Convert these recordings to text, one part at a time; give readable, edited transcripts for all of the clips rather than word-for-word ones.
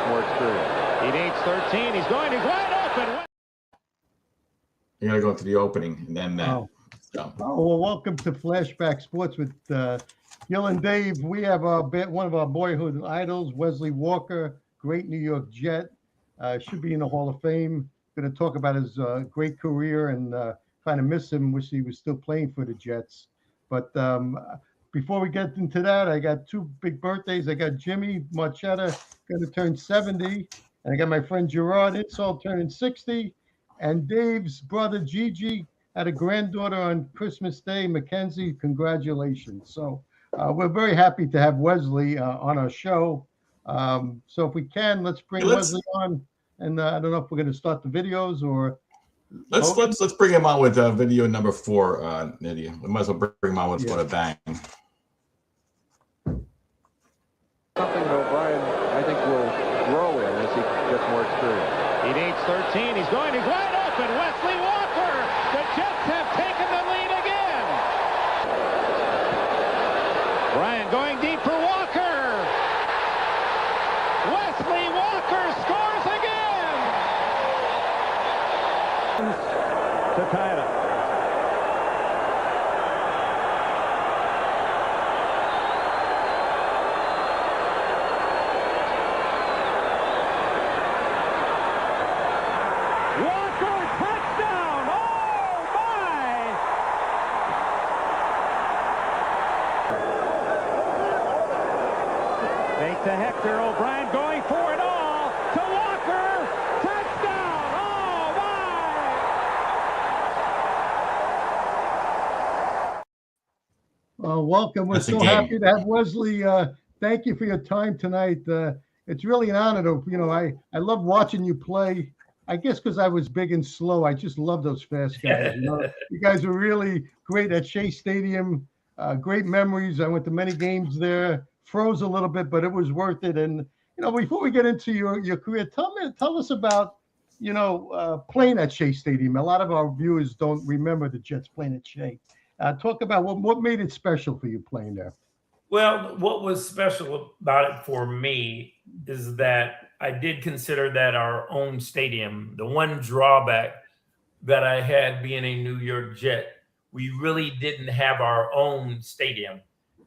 more experience. He needs 13. He's wide open. You gotta go to the opening and then. Well, welcome to Flashback Sports with Gil and Dave. We have one of our boyhood idols, Wesley Walker, great New York Jet. Should be in the Hall of Fame. Going to talk about his great career and kind of miss him. Wish he was still playing for the Jets. But before we get into that, I got two big birthdays. I got Jimmy Marchetta going to turn 70. And I got my friend Gerard Insall turning 60. And Dave's brother Gigi had a granddaughter on Christmas Day. Mackenzie, congratulations. So we're very happy to have Wesley on our show. So if we can, let's bring Wesley on. And I don't know if we're going to start the videos or let's bring him on with video number 4, Nydia. We might as well bring him on with a bang. Something that O'Brien, I think, will grow in as he gets more experience. He needs 13. He's wide open. Wesley Walker. The Jets have taken the lead again. Bryan going deep for Walker. Wesley Walker scores again. To tie it up. Walker, touchdown! Oh, my! Fake to Hector. O'Brien going for it all. To Walker. Touchdown! Oh, my! Welcome. We're so happy to have Wesley. Thank you for your time tonight. It's really an honor to, I love watching you play. I guess because I was big and slow. I just love those fast guys. You guys were really great at Shea Stadium. Great memories. I went to many games there. Froze a little bit, but it was worth it. And before we get into your career, tell us about playing at Shea Stadium. A lot of our viewers don't remember the Jets playing at Shea. Talk about what made it special for you playing there. Well, what was special about it for me is that I did consider that our own stadium. The one drawback that I had being a New York Jet, we really didn't have our own stadium.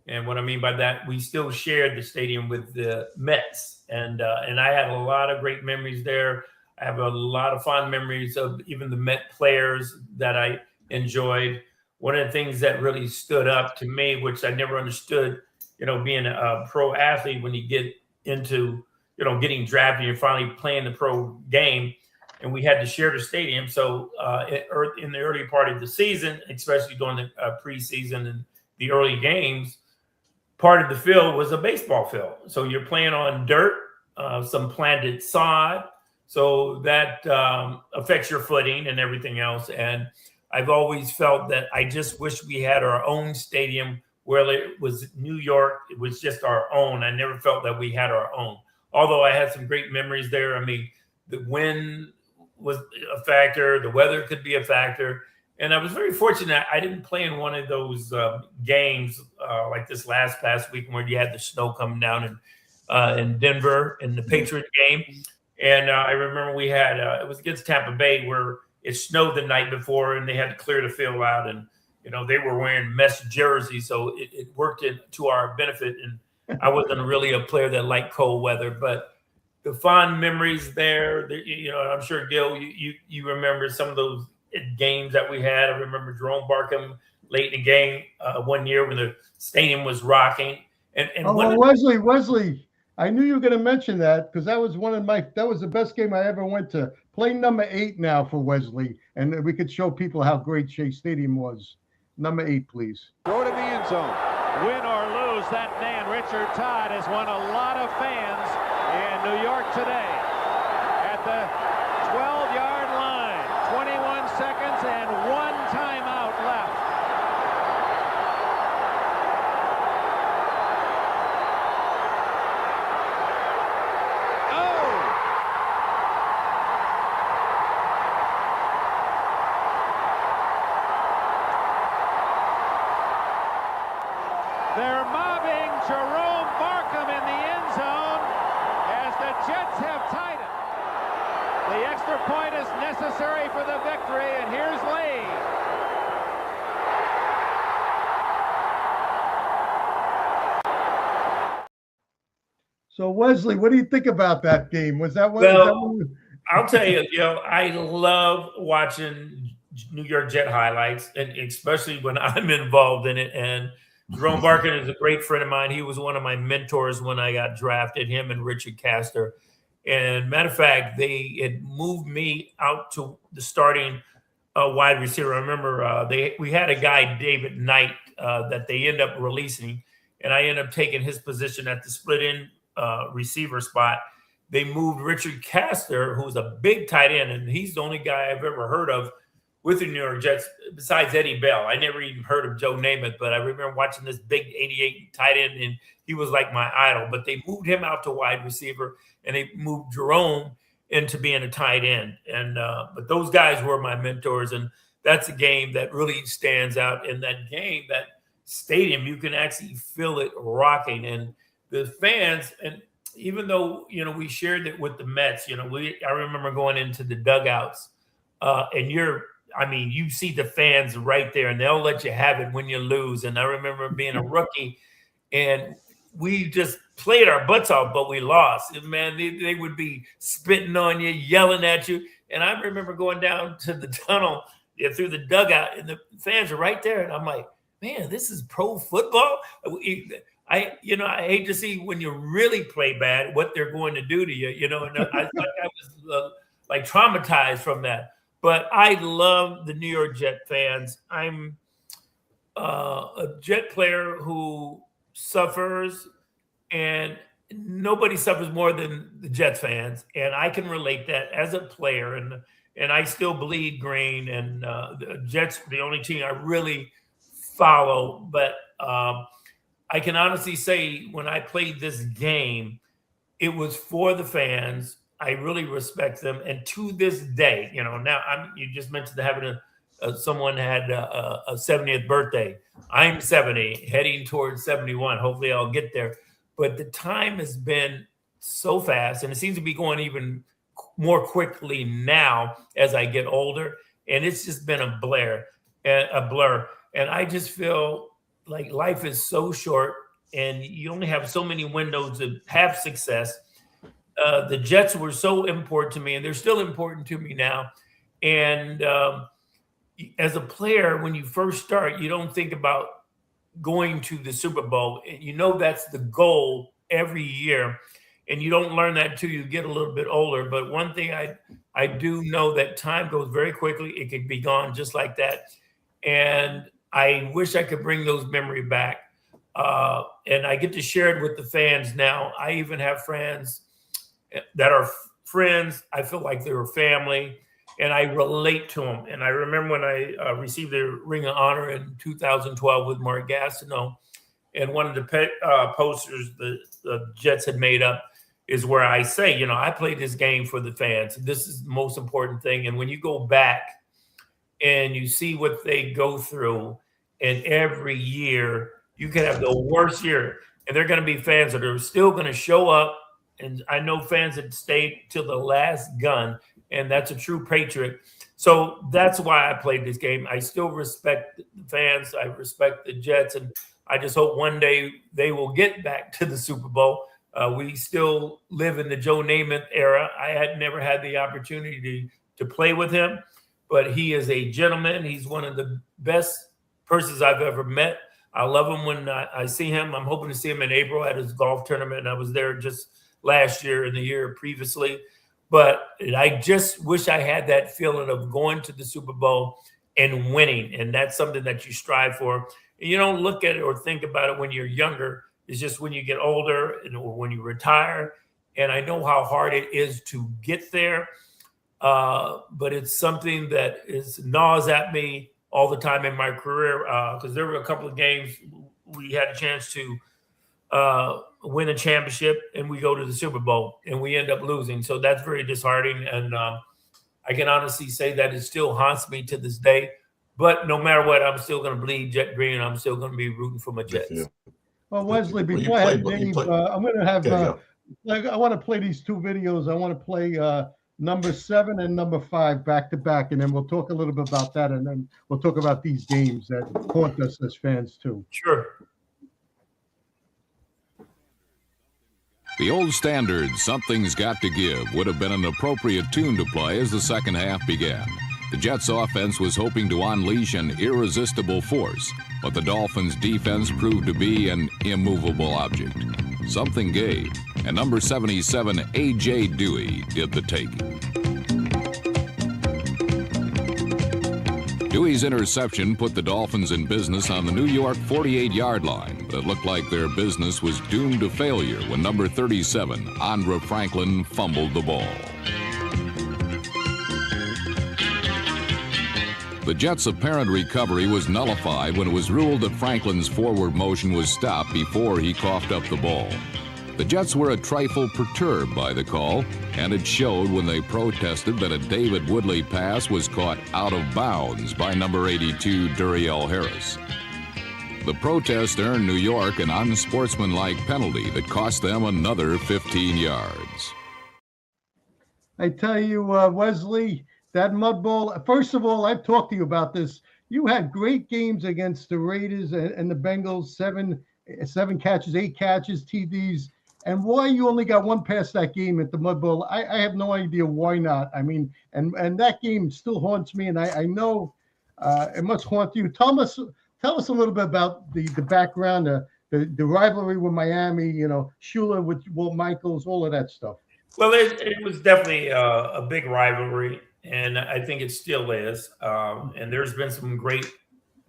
And what I mean by that, we still shared the stadium with the Mets. And I had a lot of great memories there. I have a lot of fond memories of even the Met players that I enjoyed. One of the things that really stood up to me, which I never understood, being a pro athlete, when you get into, getting drafted, you're finally playing the pro game, and we had to share the stadium. So in the early part of the season, especially during the preseason and the early games, part of the field was a baseball field. So you're playing on dirt, some planted sod. So that affects your footing and everything else. And I've always felt that I just wish we had our own stadium where it was New York. It was just our own. I never felt that we had our own. Although I had some great memories there. I mean, the wind was a factor. The weather could be a factor. And I was very fortunate. I didn't play in one of those games like this past week where you had the snow coming down in Denver in the Patriots game. And I remember we had, it was against Tampa Bay where it snowed the night before and they had to clear the field out. And, they were wearing mesh jerseys. So it worked to our benefit. And I wasn't really a player that liked cold weather, but the fond memories there, I'm sure, Gil, you remember some of those games that we had. I remember Jerome Barkham late in the game one year when the stadium was rocking. Wesley, I knew you were going to mention that because that was that was the best game I ever went to. Play number 8 now for Wesley, and we could show people how great Shea Stadium was. Number 8, please. Throw to the end zone. Win or lose, that man, Richard Todd, has won a lot of fans in New York today. At the 12-yard line, 21 seconds and 1 timeout left. They're mobbing Jerome Barkham in the end zone as the Jets have The extra point is necessary for the victory, and here's Lee. So Wesley, what do you think about that game? Was that one? Well, I'll tell you, I love watching New York Jet highlights, and especially when I'm involved in it. And Jerome Barkin is a great friend of mine. He was one of my mentors when I got drafted, him and Richard Castor. And matter of fact, they had moved me out to the starting wide receiver. I remember we had a guy, David Knight, that they ended up releasing, and I ended up taking his position at the split-end receiver spot. They moved Richard Castor, who's a big tight end, and he's the only guy I've ever heard of with the New York Jets besides Eddie Bell. I never even heard of Joe Namath, but I remember watching this big 88 tight end, and he was like my idol. But they moved him out to wide receiver, and they moved Jerome into being a tight end. And but those guys were my mentors, and that's a game that really stands out. In that game, that stadium, you can actually feel it rocking, and the fans. And even though we shared it with the Mets, I remember going into the dugouts, and you see the fans right there, and they'll let you have it when you lose. And I remember being a rookie, and we just played our butts off, but we lost. And man, they would be spitting on you, yelling at you. And I remember going down to the tunnel through the dugout, and the fans are right there. And I'm like, man, this is pro football. I hate to see when you really play bad what they're going to do to you. And I was like traumatized from that. But I love the New York Jet fans. I'm a Jet player who suffers, and nobody suffers more than the Jets fans. And I can relate that as a player, and I still bleed green. And the Jets, the only team I really follow. But I can honestly say when I played this game, it was for the fans. I really respect them. And to this day, now you just mentioned having someone had a 70th birthday. I'm 70, heading towards 71. Hopefully I'll get there. But the time has been so fast, and it seems to be going even more quickly now as I get older. And it's just been a blur. And I just feel like life is so short, and you only have so many windows to have success. The Jets were so important to me, and they're still important to me now. And as a player, when you first start, you don't think about going to the Super Bowl. That's the goal every year, and you don't learn that until you get a little bit older. But one thing I do know, that time goes very quickly. It could be gone just like that. And I wish I could bring those memories back. And I get to share it with the fans now. I even have friends that are friends. I feel like they're family, and I relate to them. And I remember when I received the Ring of Honor in 2012 with Mark Gastineau, and one of the posters the Jets had made up is where I say, I played this game for the fans. This is the most important thing. And when you go back and you see what they go through, and every year you can have the worst year, and they're going to be fans that are still going to show up. And I know fans that stayed till the last gun, and that's a true patriot. So that's why I played this game. I still respect the fans. I respect the Jets, and I just hope one day they will get back to the Super Bowl. We still live in the Joe Namath era. I had never had the opportunity to play with him, but he is a gentleman. He's one of the best persons I've ever met. I love him when I see him. I'm hoping to see him in April at his golf tournament. I was there just last year and the year previously. But I just wish I had that feeling of going to the Super Bowl and winning. And that's something that you strive for. And you don't look at it or think about it when you're younger. It's just when you get older or when you retire. And I know how hard it is to get there. But it's something that gnaws at me all the time in my career, because there were a couple of games we had a chance to win a championship, and we go to the Super Bowl and we end up losing. So that's very disheartening. And I can honestly say that it still haunts me to this day. But no matter what, I'm still going to bleed jet green, and I'm still going to be rooting for my Jets. Well, Wesley, before I have Dave, I'm going to have I want to play these two videos. I want to play number 7 and number 5 back to back, and then we'll talk a little bit about that, and then we'll talk about these games that haunt us as fans too. Sure. The old standard, "Something's Got to Give," would have been an appropriate tune to play as the second half began. The Jets' offense was hoping to unleash an irresistible force, but the Dolphins' defense proved to be an immovable object. Something gave, and number 77, A.J. Dewey, did the taking. Dewey's interception put the Dolphins in business on the New York 48-yard line, but it looked like their business was doomed to failure when number 37, Andre Franklin, fumbled the ball. The Jets' apparent recovery was nullified when it was ruled that Franklin's forward motion was stopped before he coughed up the ball. The Jets were a trifle perturbed by the call, and it showed when they protested that a David Woodley pass was caught out of bounds by number 82, Duriel Harris. The protest earned New York an unsportsmanlike penalty that cost them another 15 yards. I tell you, Wesley, that mud ball, first of all, I've talked to you about this. You had great games against the Raiders and the Bengals, seven catches, 8 catches, TDs. And why you only got 1 pass that game at the mud ball, I have no idea why not. I mean, and that game still haunts me, and I know it must haunt you. Tell us a little bit about the background, the rivalry with Miami, Shula with Walt Michaels, all of that stuff. Well, it was definitely a big rivalry, and I think it still is. And there's been some great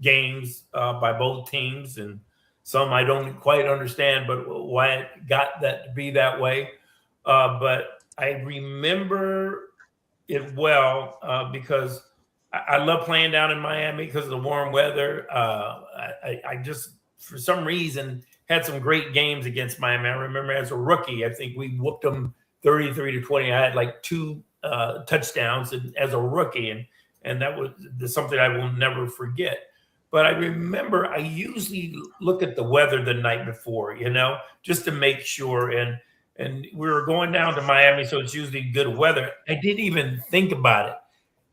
games by both teams, and some I don't quite understand, but why it got that to be that way. But I remember it well because I love playing down in Miami because of the warm weather. I just, for some reason, had some great games against Miami. I remember as a rookie, I think we whooped them 33-20. I had like 2 touchdowns as a rookie, and that was something I will never forget. But I remember I usually look at the weather the night before, just to make sure. And we were going down to Miami, so it's usually good weather. I didn't even think about it.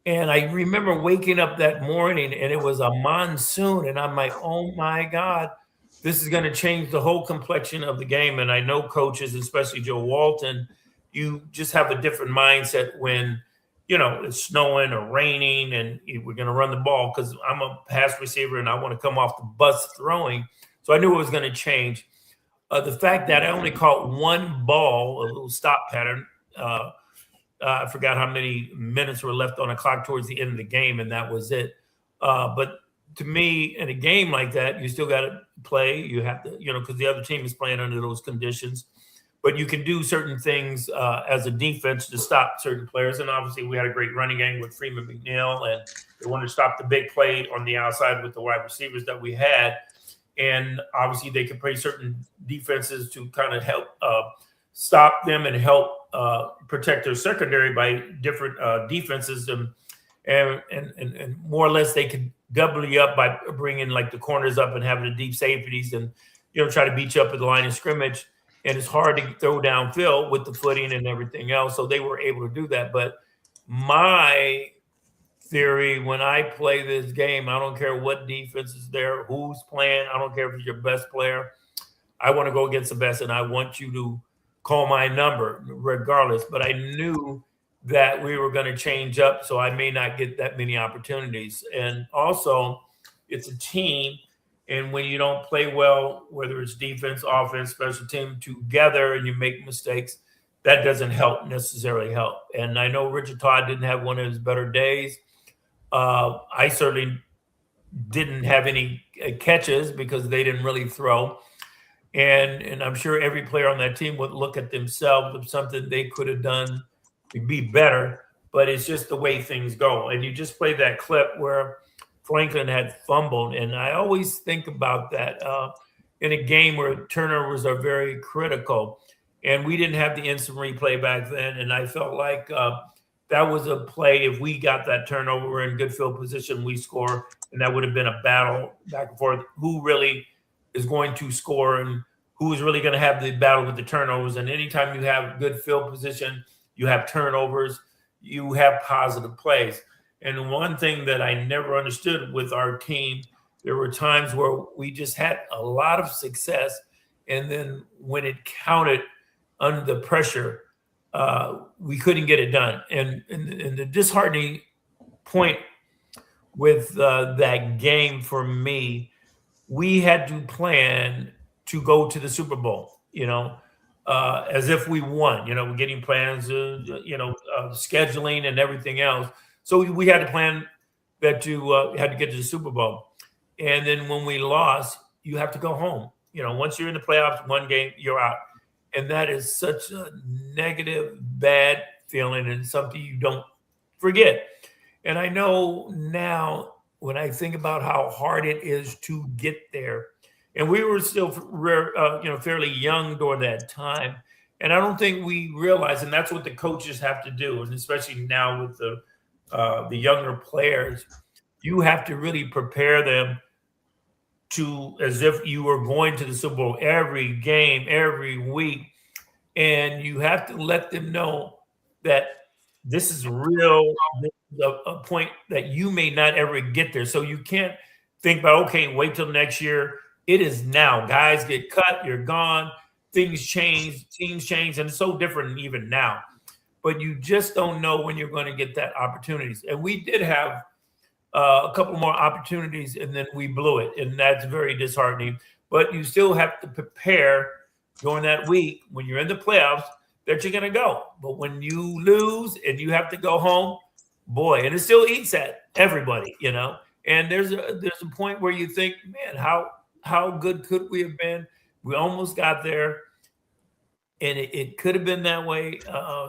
And I remember waking up that morning, and it was a monsoon. And I'm like, oh, my God, this is going to change the whole complexion of the game. And I know coaches, especially Joe Walton, you just have a different mindset when it's snowing or raining and we're going to run the ball, because I'm a pass receiver and I want to come off the bus throwing. So I knew it was going to change. The fact that I only caught 1 ball, a little stop pattern, I forgot how many minutes were left on the clock towards the end of the game, and that was it. But to me, in a game like that, you still got to play. You have to, because the other team is playing under those conditions. But you can do certain things as a defense to stop certain players. And obviously we had a great running game with Freeman McNeil, and they wanted to stop the big play on the outside with the wide receivers that we had. And obviously they could play certain defenses to kind of help stop them and help protect their secondary by different defenses. And more or less they could double you up by bringing like the corners up and having the deep safeties and, try to beat you up at the line of scrimmage. And it's hard to throw downfield with the footing and everything else. So they were able to do that. But my theory, when I play this game, I don't care what defense is there, who's playing. I don't care if it's your best player. I want to go against the best, and I want you to call my number regardless. But I knew that we were going to change up, so I may not get that many opportunities. And also, it's a team. And when you don't play well, whether it's defense, offense, special team together, and you make mistakes, that doesn't necessarily help. And I know Richard Todd didn't have one of his better days. I certainly didn't have any catches because they didn't really throw. And I'm sure every player on that team would look at themselves of something they could have done to be better. But it's just the way things go. And you just played that clip where Franklin had fumbled, and I always think about that in a game where turnovers are very critical, and we didn't have the instant replay back then, and I felt like that was a play. If we got that turnover, we're in good field position, we score, and that would have been a battle back and forth. Who really is going to score and who is really going to have the battle with the turnovers? And anytime you have good field position, you have turnovers. you have positive plays. And one thing that I never understood with our team, there were times where we just had a lot of success, and then when it counted under the pressure, we couldn't get it done. And the disheartening point with that game for me, we had to plan to go to the Super Bowl, as if we won, getting plans, scheduling and everything else. So we had to plan that had to get to the Super Bowl. And then when we lost, you have to go home. Once you're in the playoffs, one game, you're out. And that is such a negative, bad feeling and something you don't forget. And I know now when I think about how hard it is to get there, and we were still fairly young during that time. And I don't think we realize, and that's what the coaches have to do. And especially now with the younger players, you have to really prepare them as if you were going to the Super Bowl every game, every week. And you have to let them know that this is real, a point that you may not ever get there. So you can't think about, okay, wait till next year. It is now. Guys get cut, you're gone, things change, teams change, and it's so different even now. But you just don't know when you're going to get that opportunities. And we did have a couple more opportunities, and then we blew it, and that's very disheartening. But you still have to prepare during that week when you're in the playoffs that you're going to go. But when you lose and you have to go home, boy, and it still eats at everybody, And there's a point where you think, man, how good could we have been? We almost got there, and it could have been that way.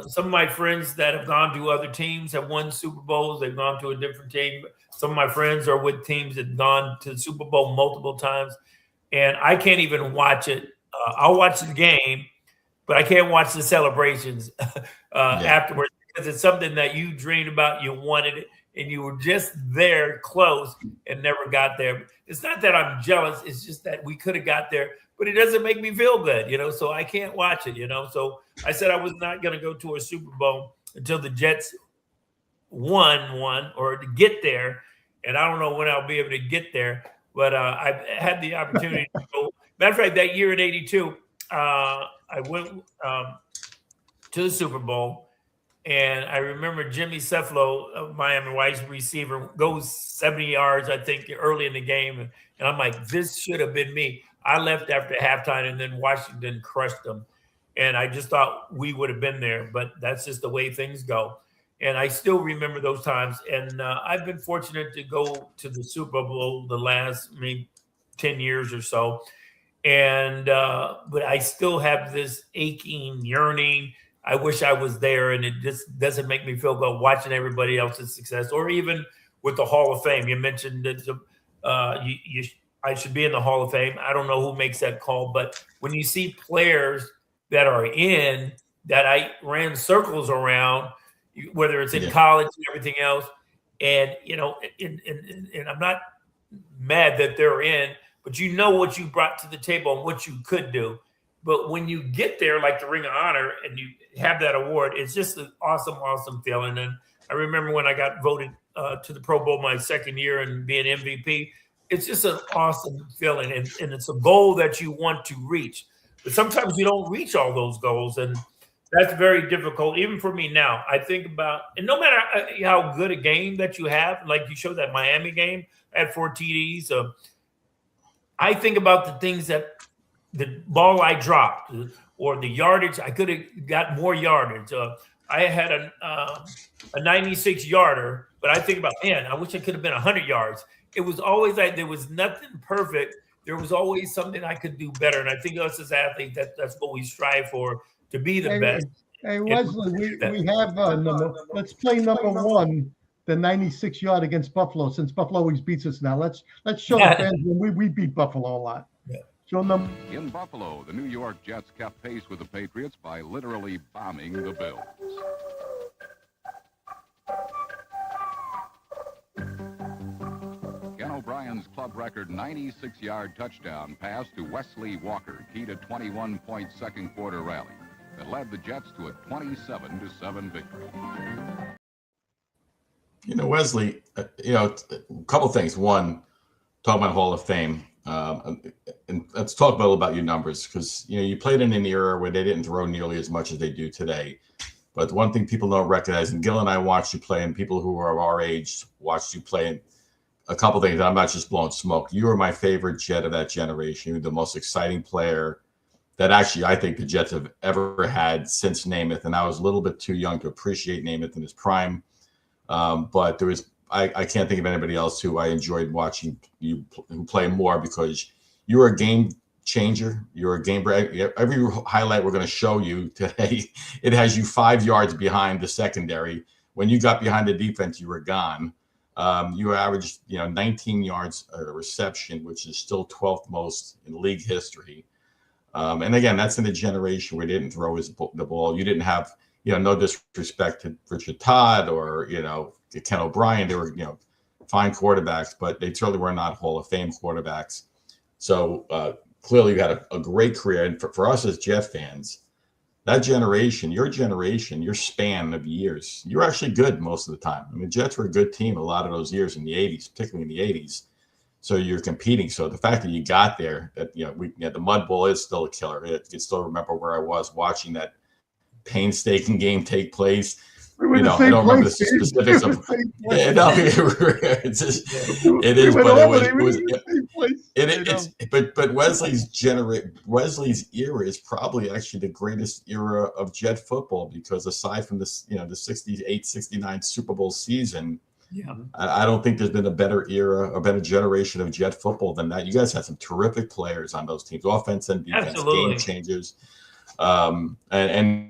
Some of my friends that have gone to other teams have won Super Bowls. They've gone to a different team. Some of my friends are with teams that have gone to the Super Bowl multiple times, and I can't even watch it. I'll watch the game, but I can't watch the celebrations afterwards because it's something that you dreamed about, you wanted it, and you were just there close and never got there. It's not that I'm jealous. It's just that we could have got there, but it doesn't make me feel good, so I can't watch it, So I said I was not going to go to a Super Bowl until the Jets won one or to get there. And I don't know when I'll be able to get there, but I've had the opportunity to go. Matter of fact, that year in '82, I went to the Super Bowl, and I remember Jimmy Cefalo of Miami, wide receiver, goes 70 yards, I think, early in the game. And I'm like, this should have been me. I left after halftime, and then Washington crushed them. And I just thought we would have been there, but that's just the way things go. And I still remember those times. And I've been fortunate to go to the Super Bowl the last 10 years or so. And but I still have this aching, yearning. I wish I was there, and it just doesn't make me feel good watching everybody else's success, or even with the Hall of Fame. You mentioned that I should be in the Hall of Fame. I don't know who makes that call, but when you see players that are in that I ran circles around, whether it's in college and everything else, and and I'm not mad that they're in, but what you brought to the table and what you could do. But when you get there, like the Ring of Honor, and you have that award, it's just an awesome, awesome feeling. And I remember when I got voted to the Pro Bowl my second year and being MVP, it's just an awesome feeling. And it's a goal that you want to reach. But sometimes you don't reach all those goals. And that's very difficult, even for me now. I think about, and no matter how good a game that you have, like you showed that Miami game, I had 4 TDs. I think about the things that the ball I dropped or the yardage. I could have got more yardage. I had a 96 yarder, but I think about, man, I wish I could have been 100 yards. It was always like there was nothing perfect. There was always something I could do better. And I think us as athletes, that's what we strive for, to be the best. Hey, Wesley, we have let's play number 1, the 96 yard against Buffalo, since Buffalo always beats us now. Let's show the fans when we beat Buffalo a lot. Yeah. Show them. In Buffalo, the New York Jets kept pace with the Patriots by literally bombing the Bills. Ken O'Brien's club record 96-yard touchdown pass to Wesley Walker keyed a 21-point second quarter rally that led the Jets to a 27-7 victory. Wesley, a couple things. One, talking about Hall of Fame, and let's talk a little about your numbers, because you played in an era where they didn't throw nearly as much as they do today. But one thing people don't recognize, and Gil and I watched you play, and people who are our age watched you play, and a couple things. I'm not just blowing smoke. You were my favorite Jet of that generation. You were the most exciting player that actually I think the Jets have ever had since Namath, and I was a little bit too young to appreciate Namath in his prime. But there was I can't think of anybody else who I enjoyed watching you play more, because you were a game changer. You're a game breaker. Every highlight we're going to show you today, it has you 5 yards behind the secondary. When you got behind the defense, you were gone. You averaged 19 yards a reception, which is still 12th most in league history. And again, that's in a generation where they didn't throw the ball. You didn't have, no disrespect to Richard Todd or, Ken O'Brien. They were, fine quarterbacks, but they certainly were not Hall of Fame quarterbacks. So clearly you had a great career. And for us as Jet fans, that generation, your span of years, you were actually good most of the time. I mean, Jets were a good team a lot of those years in the 80s, particularly in the 80s. So you're competing. So the fact that you got there, that the mud bowl is still a killer. I can still remember where I was watching that painstaking game take place. I don't remember the specifics of it. No, it's just, it is, but Wesley's era is probably actually the greatest era of Jet football, because aside from this, the 68-69 Super Bowl season, I don't think there's been a better era, a better generation of Jet football than that. You guys had some terrific players on those teams, offense and defense, Absolutely. game changers. Again,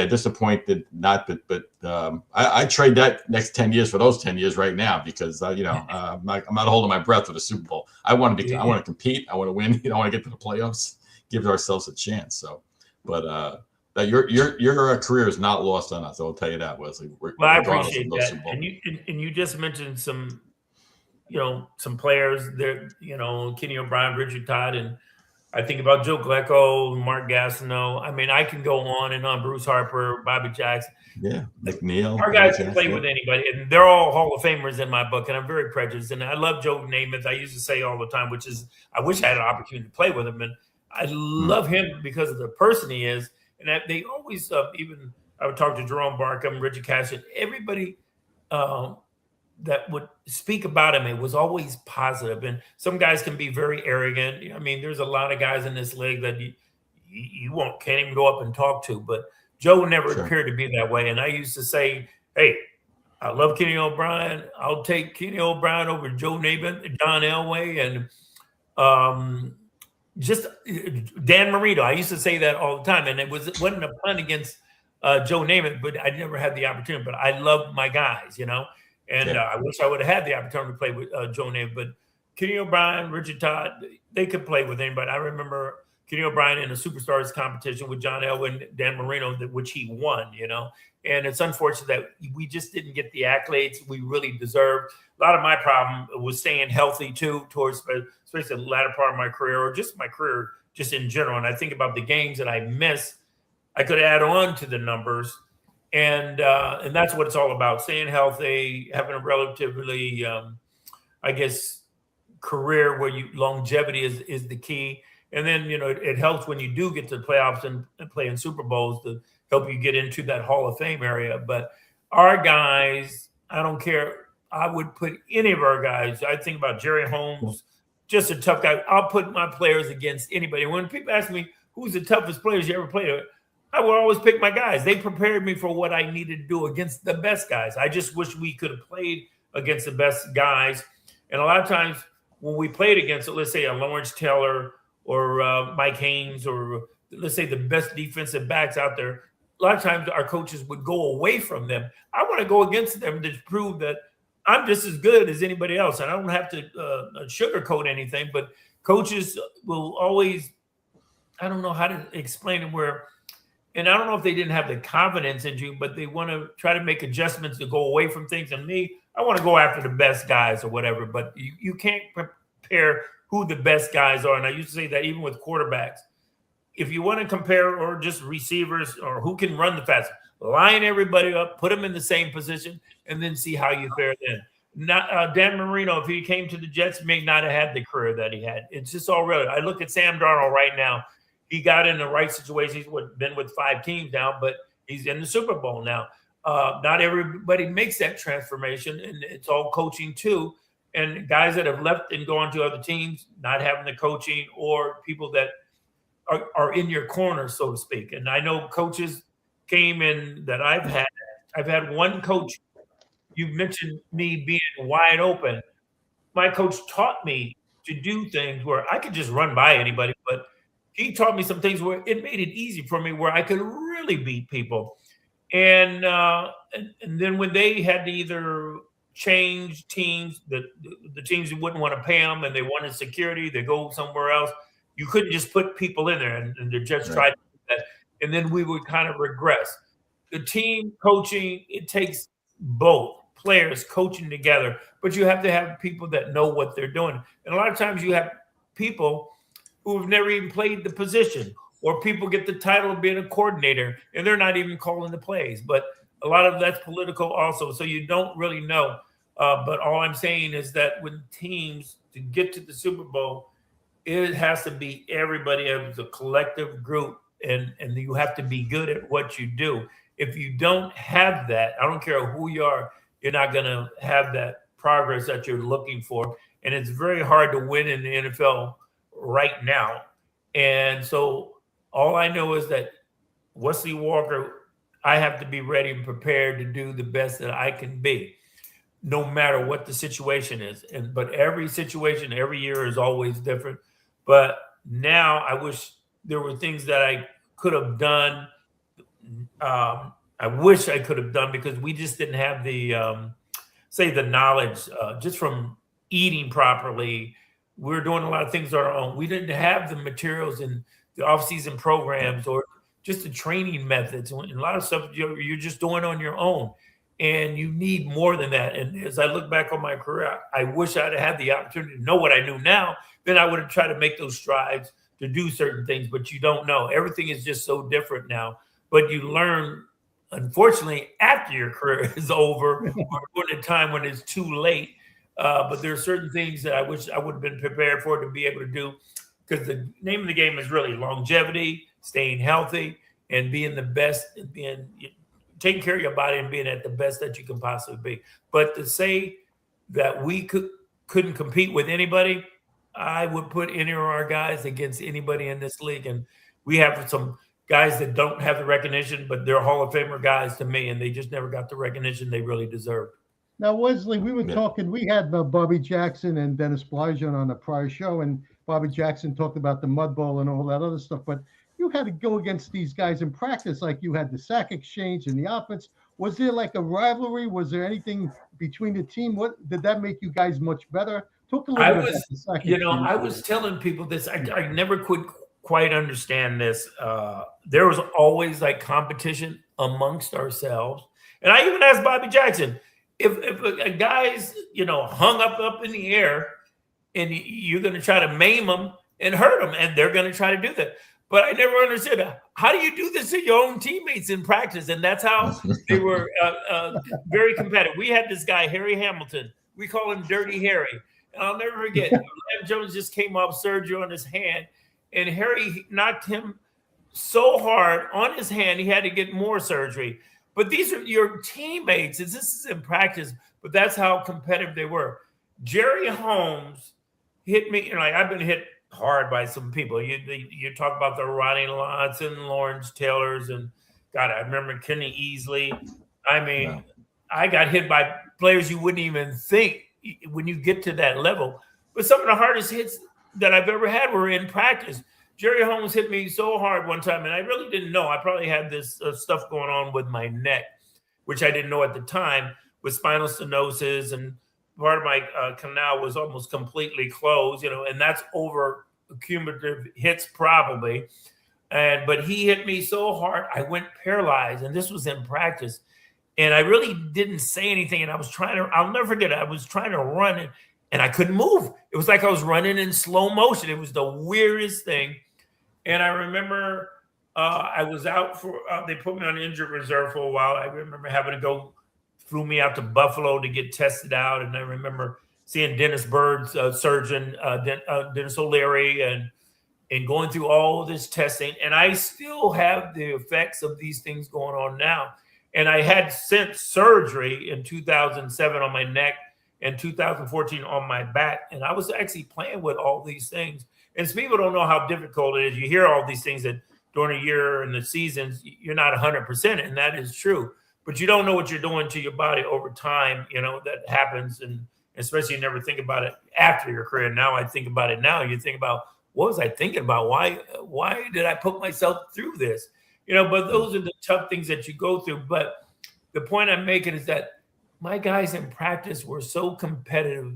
disappointed not, but I trade that next 10 years for those 10 years right now, because I'm not holding my breath for the Super Bowl. I want to I want to compete. I want to win. I want to get to the playoffs, give ourselves a chance. So, but that your career is not lost on us. I'll tell you that, Wesley. Well, I appreciate that. And you just mentioned some players there, Kenny O'Brien, Richard Todd, and I think about Joe Glecko, Mark Gastineau. I mean, I can go on and on. Bruce Harper, Bobby Jackson. Yeah, McNeil. Our guys can play with anybody, and they're all Hall of Famers in my book, and I'm very prejudiced. And I love Joe Namath. I used to say all the time, which is, I wish I had an opportunity to play with him, and I love him because of the person he is. And that they always, even I would talk to Jerome Barkham, Richard Cashin, everybody that would speak about him, it was always positive. And some guys can be very arrogant. I mean, there's a lot of guys in this league that you can't even go up and talk to, but Joe never appeared to be that way. And I used to say, hey, I love Kenny O'Brien. I'll take Kenny O'Brien over Joe Namath, John Elway, and just Dan Marino. I used to say that all the time. And it wasn't a pun against Joe Namath, but I never had the opportunity. But I love my guys, And I wish I would have had the opportunity to play with Joe Namath. But Kenny O'Brien, Richard Todd, they could play with anybody. I remember Kenny O'Brien in a Superstars competition with John Elway and Dan Marino, which he won, And it's unfortunate that we just didn't get the accolades we really deserved. A lot of my problem was staying healthy, too, towards especially the latter part of my career, or just my career just in general. And I think about the games that I missed, I could add on to the numbers. And that's what it's all about, staying healthy, having a relatively, career where longevity is the key. And then, it helps when you do get to the playoffs and play in Super Bowls to help you get into that Hall of Fame area. But our guys, I don't care. I would put any of our guys. I think about Jerry Holmes, just a tough guy. I'll put my players against anybody. When people ask me, who's the toughest players you ever played with, I would always pick my guys. They prepared me for what I needed to do against the best guys. I just wish we could have played against the best guys. And a lot of times when we played against, let's say, a Lawrence Taylor or Mike Haynes, or let's say the best defensive backs out there, a lot of times our coaches would go away from them. I want to go against them to prove that I'm just as good as anybody else. And I don't have to sugarcoat anything, but coaches will always, I don't know how to explain it, and I don't know if they didn't have the confidence in you, but they want to try to make adjustments to go away from things. And me, I want to go after the best guys or whatever, but you can't compare who the best guys are. And I used to say that even with quarterbacks, if you want to compare, or just receivers, or who can run the fastest, line everybody up, put them in the same position, and then see how you fare then. Not Dan Marino, if he came to the Jets, may not have had the career that he had. It's just all relative. I look at Sam Darnold right now. He got in the right situation. He's been with 5 teams now, but he's in the Super Bowl now. Not everybody makes that transformation, and it's all coaching too. And guys that have left and gone to other teams, not having the coaching, or people that are in your corner, so to speak. And I know coaches came in that I've had one coach. You mentioned me being wide open. My coach taught me to do things where I could just run by anybody, but he taught me some things where it made it easy for me, where I could really beat people. And then when they had to either change teams, the teams who wouldn't want to pay them and they wanted security, they go somewhere else. You couldn't just put people in there, and the Jets tried to do that. And then we would kind of regress. The team coaching, it takes both players coaching together, but you have to have people that know what they're doing. And a lot of times you have people who have never even played the position, or people get the title of being a coordinator and they're not even calling the plays. But a lot of that's political also, so you don't really know. But all I'm saying is that when teams, to get to the Super Bowl, it has to be everybody as a collective group, and you have to be good at what you do. If you don't have that, I don't care who you are, you're not going to have that progress that you're looking for. And it's very hard to win in the NFL right now. And so all I know is that Wesley Walker, I have to be ready and prepared to do the best that I can be, no matter what the situation is. But every situation, every year is always different. But now I wish there were things that I could have done. I wish I could have done, because we just didn't have the, the knowledge just from eating properly. We're doing a lot of things on our own. We didn't have the materials and the off-season programs, or just the training methods. And a lot of stuff you're just doing on your own, and you need more than that. And as I look back on my career, I wish I'd had the opportunity to know what I knew now. Then I would have tried to make those strides to do certain things, but you don't know. Everything is just so different now. But you learn, unfortunately, after your career is over, or during a time when it's too late. But there are certain things that I wish I would have been prepared for to be able to do, because the name of the game is really longevity, staying healthy, and being the best, and taking care of your body and being at the best that you can possibly be. But to say that we couldn't compete with anybody, I would put any of our guys against anybody in this league. And we have some guys that don't have the recognition, but they're Hall of Famer guys to me, and they just never got the recognition they really deserved. Now, Wesley, we were talking, we had Bobby Jackson and Dennis Blyjon on a prior show, and Bobby Jackson talked about the mud bowl and all that other stuff, but you had to go against these guys in practice, like you had the sack exchange and the offense. Was there like a rivalry? Was there anything between the team? What did that make you guys much better? Talk a little bit about the sack exchange. I was telling people this. I never could quite understand this. There was always like competition amongst ourselves. And I even asked Bobby Jackson, if a guy's, hung up in the air, and you're going to try to maim them and hurt them, and they're going to try to do that. But I never understood, how do you do this to your own teammates in practice? And that's how they were very competitive. We had this guy, Harry Hamilton. We call him Dirty Harry. And I'll never forget, Lam Jones just came off surgery on his hand, and Harry knocked him so hard on his hand, he had to get more surgery. But these are your teammates. This is in practice, but that's how competitive they were. Jerry Holmes hit me, I've been hit hard by some people. You talk about the Ronnie Lots and Lawrence Taylors, and God, I remember Kenny Easley. I got hit by players you wouldn't even think when you get to that level. But some of the hardest hits that I've ever had were in practice. Jerry Holmes hit me so hard one time, and I really didn't know. I probably had this stuff going on with my neck, which I didn't know at the time, with spinal stenosis, and part of my canal was almost completely closed, and that's over cumulative hits probably. But he hit me so hard, I went paralyzed, and this was in practice. And I really didn't say anything, and I'll never forget it. I was trying to run, and I couldn't move. It was like I was running in slow motion. It was the weirdest thing. And I remember I was out for, they put me on injured reserve for a while. I remember having to go, flew me out to Buffalo to get tested out. And I remember seeing Dennis Bird's surgeon, Dennis O'Leary, and going through all of this testing. And I still have the effects of these things going on now. And I had since surgery in 2007 on my neck and 2014 on my back. And I was actually playing with all these things. And so people don't know how difficult it is. You hear all these things that during a year and the seasons, you're not 100%, and that is true. But you don't know what you're doing to your body over time, that happens. And especially you never think about it after your career. Now I think about it now. You think about, what was I thinking about? Why did I put myself through this? But those are the tough things that you go through. But the point I'm making is that my guys in practice were so competitive,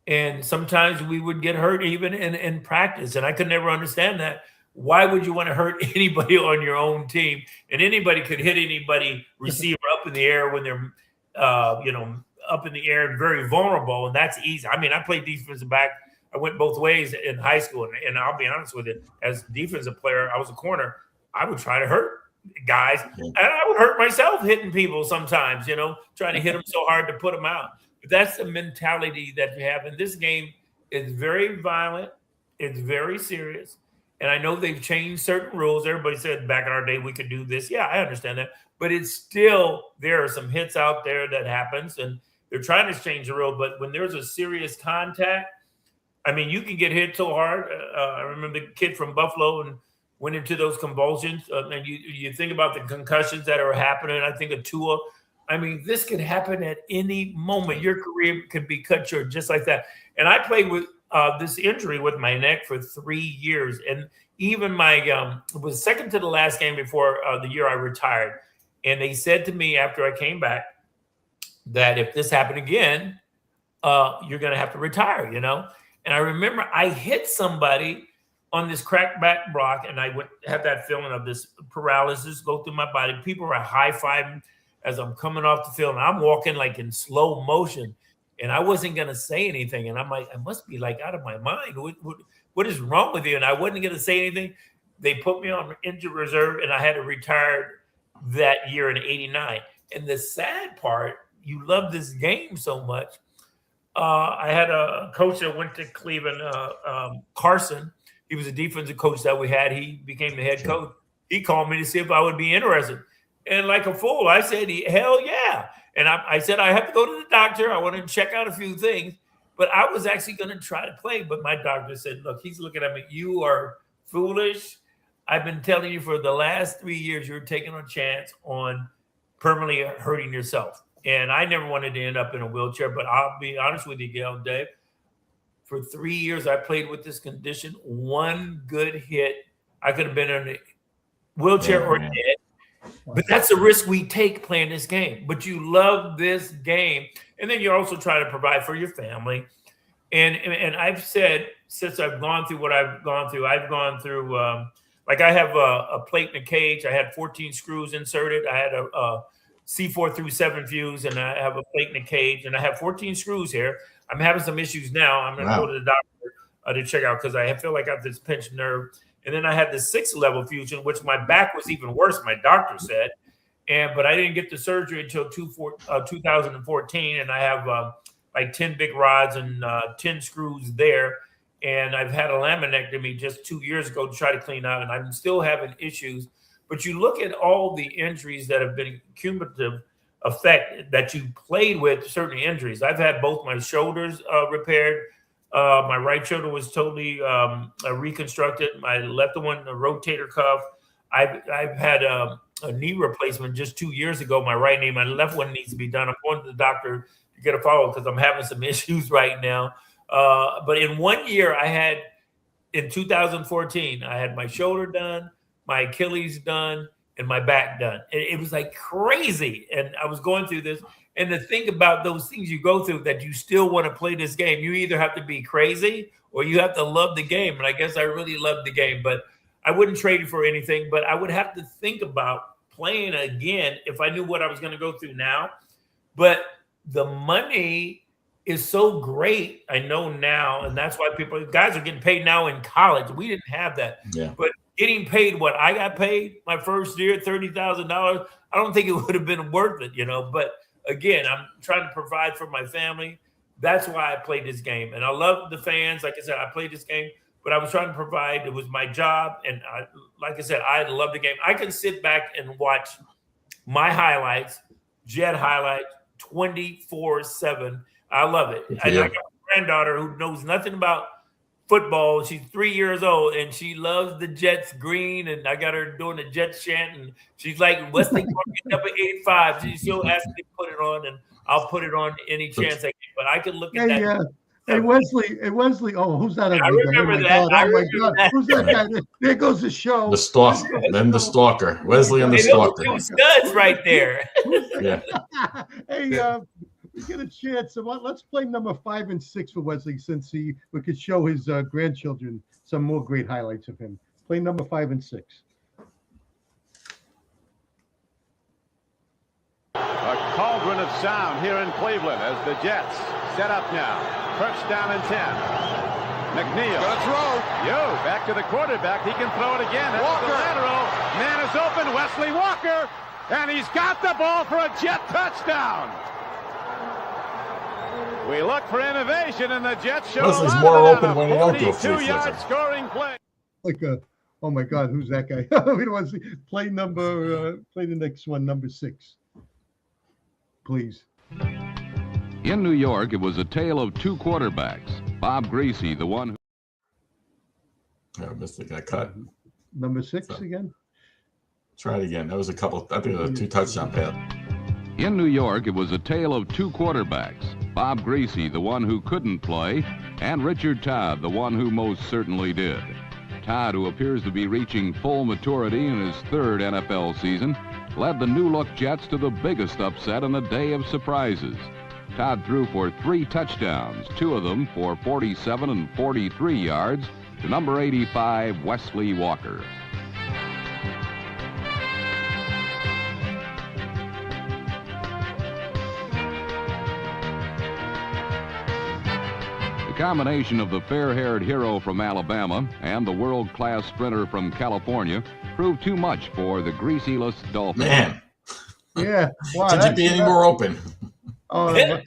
and sometimes we would get hurt even in practice. And I could never understand that. Why would you want to hurt anybody on your own team? And anybody could hit anybody receiver up in the air when they're, up in the air and very vulnerable. And that's easy. I mean, I played defensive back. I went both ways in high school. And I'll be honest with you, as a defensive player, I was a corner. I would try to hurt guys. And I would hurt myself hitting people sometimes, trying to hit them so hard to put them out. But that's the mentality that you have. And this game is very violent. It's very serious. And I know they've changed certain rules. Everybody said back in our day we could do this. Yeah, I understand that. But it's still, there are some hits out there that happens. And they're trying to change the rule. But when there's a serious contact, I mean, you can get hit so hard. I remember the kid from Buffalo and went into those convulsions. And you think about the concussions that are happening. I think of Tua. I mean, this could happen at any moment. Your career could be cut short just like that. And I played with this injury with my neck for 3 years. And even it was second to the last game before the year I retired. And they said to me after I came back that if this happened again, you're going to have to retire, And I remember I hit somebody on this crackback block, and I would have that feeling of this paralysis go through my body. People were high-fiving as I'm coming off the field, and I'm walking like in slow motion, and I wasn't going to say anything. And I'm like, I must be like out of my mind. What is wrong with you? And I wasn't going to say anything. They put me on injured reserve, and I had to retire that year in '89. And the sad part, you love this game so much. I had a coach that went to Cleveland, Carson. He was a defensive coach that we had. He became the head coach. He called me to see if I would be interested. And like a fool, I said, hell yeah. And I said, I have to go to the doctor. I want to check out a few things. But I was actually going to try to play. But my doctor said, look, he's looking at me. You are foolish. I've been telling you for the last 3 years, you're taking a chance on permanently hurting yourself. And I never wanted to end up in a wheelchair. But I'll be honest with you, Gail and Dave. For 3 years, I played with this condition. One good hit, I could have been in a wheelchair or dead. But that's the risk we take playing this game. But you love this game. And then you're also trying to provide for your family. And I've said, since I've gone through what I've gone through, I have a plate in a cage. I had 14 screws inserted. I had a C4 through 7 fuse, and I have a plate in a cage. And I have 14 screws here. I'm having some issues now. I'm going to go to the doctor to check out because I feel like I have this pinched nerve. And then I had this 6-level fusion, which my back was even worse, my doctor said. But I didn't get the surgery until 2014. And I have like 10 big rods and 10 screws there. And I've had a laminectomy just 2 years ago to try to clean out. And I'm still having issues. But you look at all the injuries that have been cumulative effect that you played with certain injuries. I've had both my shoulders repaired. My right shoulder was totally reconstructed. My left one, a rotator cuff. I've had a knee replacement just 2 years ago. My right knee, my left one needs to be done. I'm going to the doctor to get a follow-up because I'm having some issues right now. But in 1 year, in 2014, I had my shoulder done, my Achilles done, and my back done. It was like crazy. And I was going through this. And to think about those things you go through that you still want to play this game, you either have to be crazy or you have to love the game. And I guess I really love the game, but I wouldn't trade it for anything. But I would have to think about playing again if I knew what I was going to go through now. But the money is so great. I know now. And that's why guys are getting paid now in college. We didn't have that. Yeah. But getting paid what I got paid my first year, $30,000, I don't think it would have been worth it, But again, I'm trying to provide for my family. That's why I played this game. And I love the fans. Like I said, I played this game, but I was trying to provide. It was my job. And like I said, I love the game. I can sit back and watch my highlights, Jet highlights, 24/7. I love it. I got a granddaughter who knows nothing about football. She's 3 years old and she loves the Jets green. And I got her doing the Jets chant. And she's like, Wesley, number 85. She still asks me to put it on, and I'll put it on any chance I can. But I can look at that. Hey, Wesley. Oh, who's that? I remember that. God. Who's that guy? There goes the show. The stalker. Then the stalker. Wesley and the stalker. Two studs right there. Yeah. Hey, we get a chance. So let's play number 5 and 6 for Wesley, since we could show his grandchildren some more great highlights of him. Play number 5 and 6. A cauldron of sound here in Cleveland as the Jets set up now. First down and 10. McNeil. Gonna throw. Back to the quarterback. He can throw it again. Walker. The lateral. Man is open. Wesley Walker. And he's got the ball for a Jet touchdown. We look for innovation, and the Jets show Wesley's more open when you don't do a 42-yard scoring play. Oh my God, who's that guy? We don't want to see. Play the next one, number 6, please. In New York, it was a tale of two quarterbacks. Bob Greasy, the one who... I missed it. Got cut. Number 6 again? Try it again. That was I think it was a 2 touchdown pass. In New York, it was a tale of two quarterbacks. Bob Greasy, the one who couldn't play, and Richard Todd, the one who most certainly did. Todd, who appears to be reaching full maturity in his 3rd NFL season, led the new-look Jets to the biggest upset in a day of surprises. Todd threw for 3 touchdowns, 2 of them for 47 and 43 yards, to number 85, Wesley Walker. The combination of the fair-haired hero from Alabama and the world-class sprinter from California proved too much for the greasyless Dolphins. Man. Yeah. Wow, Could you be any more open? Can't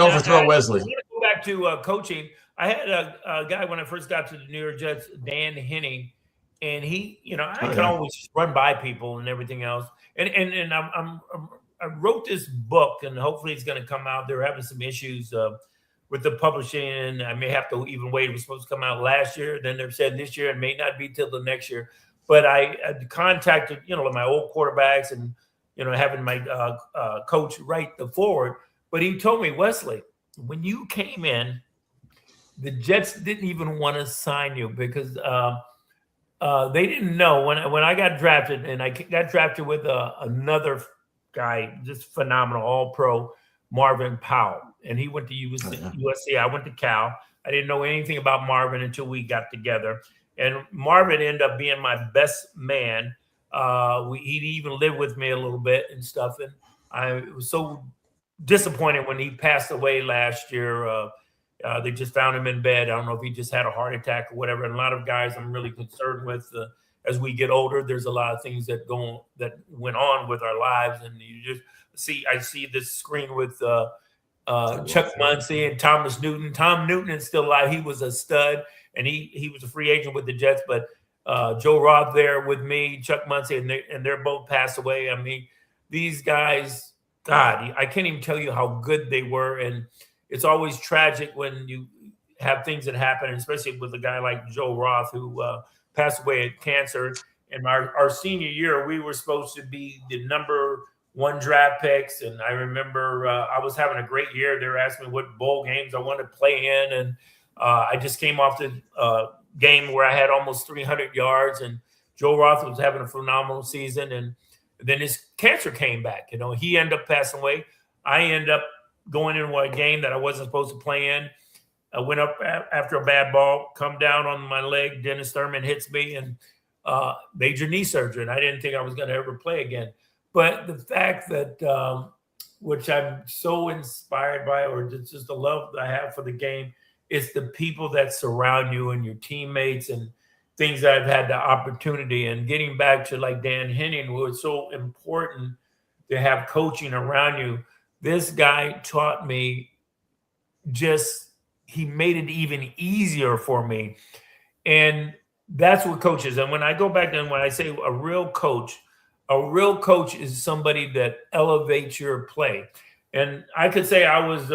overthrow Wesley. I want to go back to coaching. I had a guy when I first got to the New York Jets, Dan Henning, and he, I can always run by people and everything else. And I wrote this book, and hopefully it's going to come out. They're having some issues with the publishing. I may have to even wait. It was supposed to come out last year. Then they're saying this year. It may not be till the next year. But I contacted, my old quarterbacks and, having my coach write the forward. But he told me, Wesley, when you came in, the Jets didn't even want to sign you because they didn't know when I got drafted, and I got drafted with another guy, just phenomenal, all-pro, Marvin Powell. And he went to USC. I went to Cal. I didn't know anything about Marvin until we got together. And Marvin ended up being my best man. He'd even lived with me a little bit and stuff. And I was so disappointed when he passed away last year. They just found him in bed. I don't know if he just had a heart attack or whatever. And a lot of guys I'm really concerned with as we get older. There's a lot of things that went on with our lives. And you just I see this screen with Chuck Muncie and Thomas Newton. Tom Newton is still alive. He was a stud, and he was a free agent with the Jets. But Joe Roth there with me, Chuck Muncie, and they're both passed away. I mean, these guys, God, I can't even tell you how good they were. And it's always tragic when you have things that happen, especially with a guy like Joe Roth who passed away of cancer. In our senior year, we were supposed to be the number 1 draft picks. And I remember I was having a great year. They were asking me what bowl games I wanted to play in. And I just came off the game where I had almost 300 yards. And Joe Roth was having a phenomenal season. And then his cancer came back. He ended up passing away. I ended up going into a game that I wasn't supposed to play in. I went up after a bad ball, come down on my leg. Dennis Thurman hits me and major knee surgery. And I didn't think I was going to ever play again. But the fact that, which I'm so inspired by, or just the love that I have for the game, is the people that surround you and your teammates. And things that I've had the opportunity. And getting back to like Dan Henning, was so important to have coaching around you. This guy taught me he made it even easier for me. And that's what coaches. And when I go back and when I say a real coach is somebody that elevates your play. And I could say I was,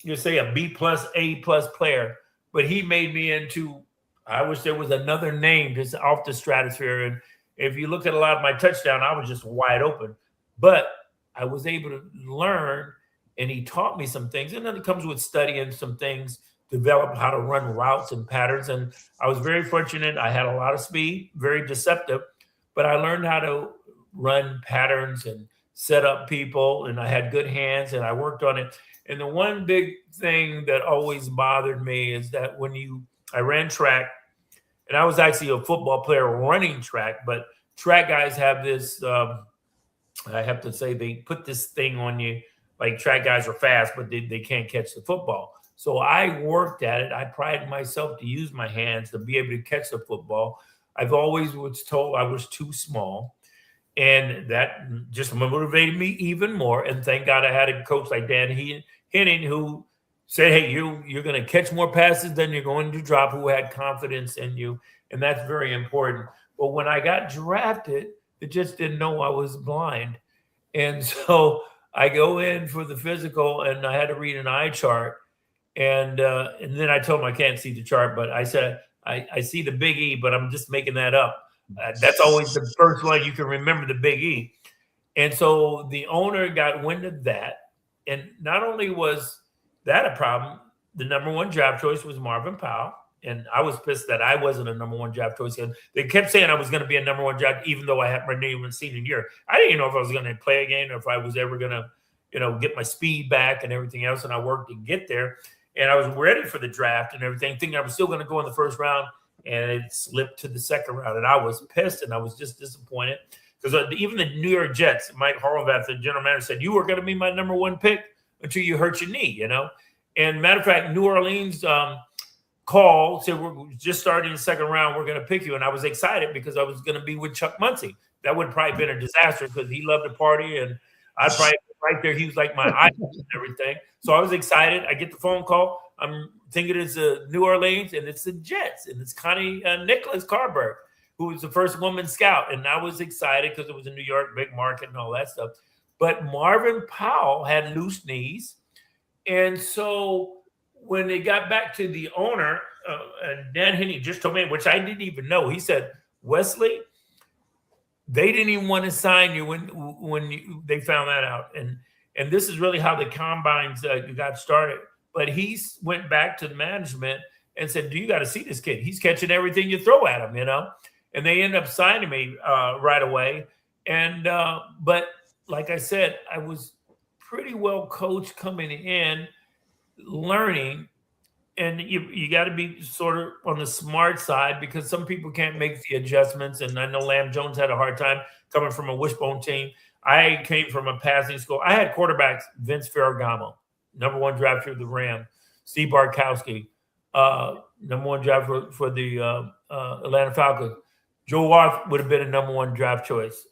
you say a B+, A+ player, but he made me into, I wish there was another name just off the stratosphere. And if you look at a lot of my touchdown, I was just wide open. But I was able to learn, and he taught me some things. And then it comes with studying some things, develop how to run routes and patterns. And I was very fortunate. I had a lot of speed, very deceptive, but I learned how to run patterns and set up people, and I had good hands, and I worked on it. And the one big thing that always bothered me is that I ran track, and I was actually a football player running track, but track guys have this, I have to say, they put this thing on you, like track guys are fast, but they can't catch the football. So I worked at it. I prided myself to use my hands to be able to catch the football. I've always was told I was too small, and that just motivated me even more. And thank God I had a coach like Dan Henning who said, hey, you're going to catch more passes than you're going to drop, who had confidence in you. And that's very important. But when I got drafted, they just didn't know I was blind. And so I go in for the physical, and I had to read an eye chart. And then I told him I can't see the chart, but I said, I see the big E, but I'm just making that up. That's always the first one you can remember, the big E. And so the owner got wind of that. And not only was that a problem, the number one draft choice was Marvin Powell. And I was pissed that I wasn't a number one draft choice. And they kept saying I was going to be a number one draft, even though I had my name in senior year. I didn't even know if I was going to play again or if I was ever going to, get my speed back and everything else. And I worked to get there. And I was ready for the draft and everything, thinking I was still going to go in the first round. And it slipped to the second round. And I was pissed, and I was just disappointed. Because even the New York Jets, Mike Horvath, the general manager, said, you were going to be my number one pick until you hurt your knee, And matter of fact, New Orleans called, said, we're just starting the second round. We're going to pick you. And I was excited because I was going to be with Chuck Muncie. That would probably been a disaster because he loved to party. And I'd probably right there. He was like my idol and everything. So I was excited. I get the phone call. I'm thinking it's New Orleans, and it's the Jets. And it's Connie Nicholas Carberg, who was the first woman scout. And I was excited because it was in New York, big market and all that stuff. But Marvin Powell had loose knees. And so when they got back to the owner, and Dan Henning just told me, which I didn't even know, he said, Wesley, they didn't even want to sign you when they found that out. And this is really how the combines got started. But he went back to the management and said, you got to see this kid. He's catching everything you throw at him, And they ended up signing me right away. And but like I said, I was pretty well coached coming in, learning. And you got to be sort of on the smart side because some people can't make the adjustments. And I know Lamb Jones had a hard time coming from a wishbone team. I came from a passing school. I had quarterbacks, Vince Ferragamo, number one draft for the Rams, Steve Bartkowski, number one draft for the Atlanta Falcons. Joe Warth would have been a number one draft choice.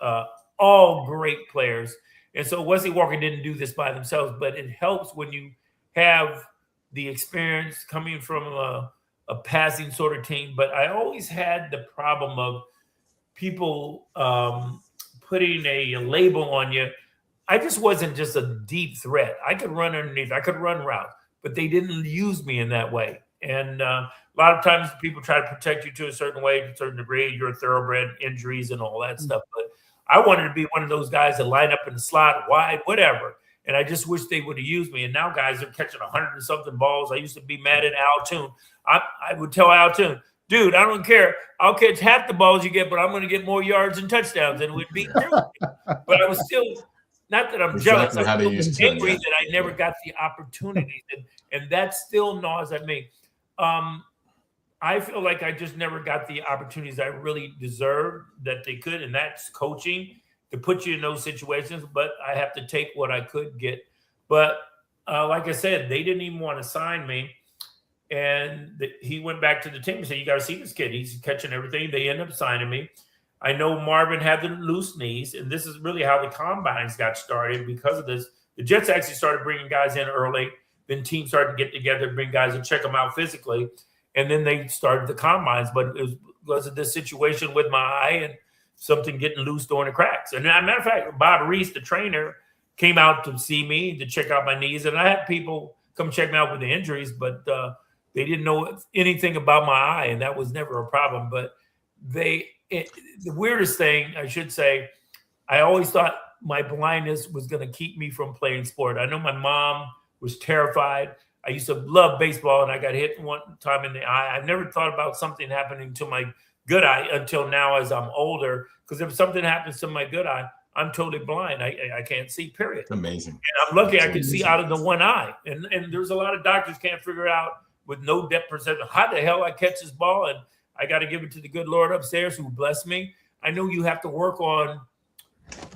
All great players. And so Wesley Walker didn't do this by themselves, but it helps when you have the experience coming from a passing sort of team. But I always had the problem of people putting a label on you. I just wasn't just a deep threat. I could run underneath. I could run routes, but they didn't use me in that way. And a lot of times people try to protect you to a certain way, to a certain degree. You're a thoroughbred, injuries and all that stuff. But I wanted to be one of those guys that line up in the slot, wide, whatever. And I just wish they would have used me. And now guys are catching 100 and something balls. I used to be mad at Al Toon. I would tell Al Toon, dude, I don't care. I'll catch half the balls you get, but I'm going to get more yards and touchdowns than would beat you. But I was still, not that I'm jealous. I was angry that I never got the opportunities. And that still gnaws at me. I feel like I just never got the opportunities I really deserved that they could. And that's coaching to put you in those situations. But I have to take what I could get. But like I said, they didn't even want to sign me. And he went back to the team and said, "You got to see this kid. He's catching everything." They end up signing me. I know Marvin had the loose knees, and this is really how the combines got started because of this. The Jets actually started bringing guys in early. Then teams started to get together, bring guys and check them out physically. And then they started the combines. But it was because of this situation with my eye and something getting loose during the cracks. And as a matter of fact, Bob Reese, the trainer, came out to see me to check out my knees. And I had people come check me out with the injuries, but they didn't know anything about my eye, and that was never a problem. But the weirdest thing, I should say, I always thought my blindness was going to keep me from playing sport. I know my mom was terrified. I used to love baseball, and I got hit one time in the eye. I never thought about something happening to my good eye until now as I'm older, because if something happens to my good eye, I'm totally blind. I can't see, period. Amazing. And I'm lucky I can see out of the one eye. And there's a lot of doctors can't figure out with no depth perception how the hell I catch this ball, and I got to give it to the good Lord upstairs who blessed me. I know you have to work on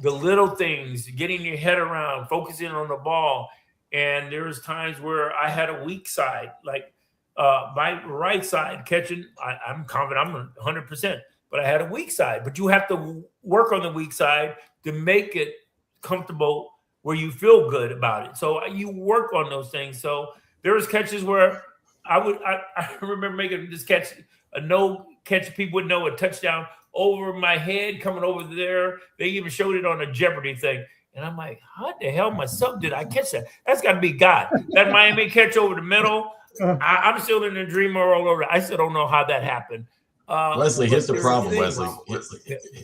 the little things, getting your head around, focusing on the ball. And there was times where I had a weak side, like my right side catching. I'm confident I'm 100%, but I had a weak side. But you have to work on the weak side to make it comfortable where you feel good about it. So you work on those things. So there was catches where I remember making this catch, a no catch, people would know, a touchdown over my head coming over there. They even showed it on a Jeopardy thing. And I'm like, how the hell myself did I catch that? That's got to be God. That Miami catch over the middle, I'm still in a dream all over. I still don't know how that happened. Wesley, here's the problem, Wesley.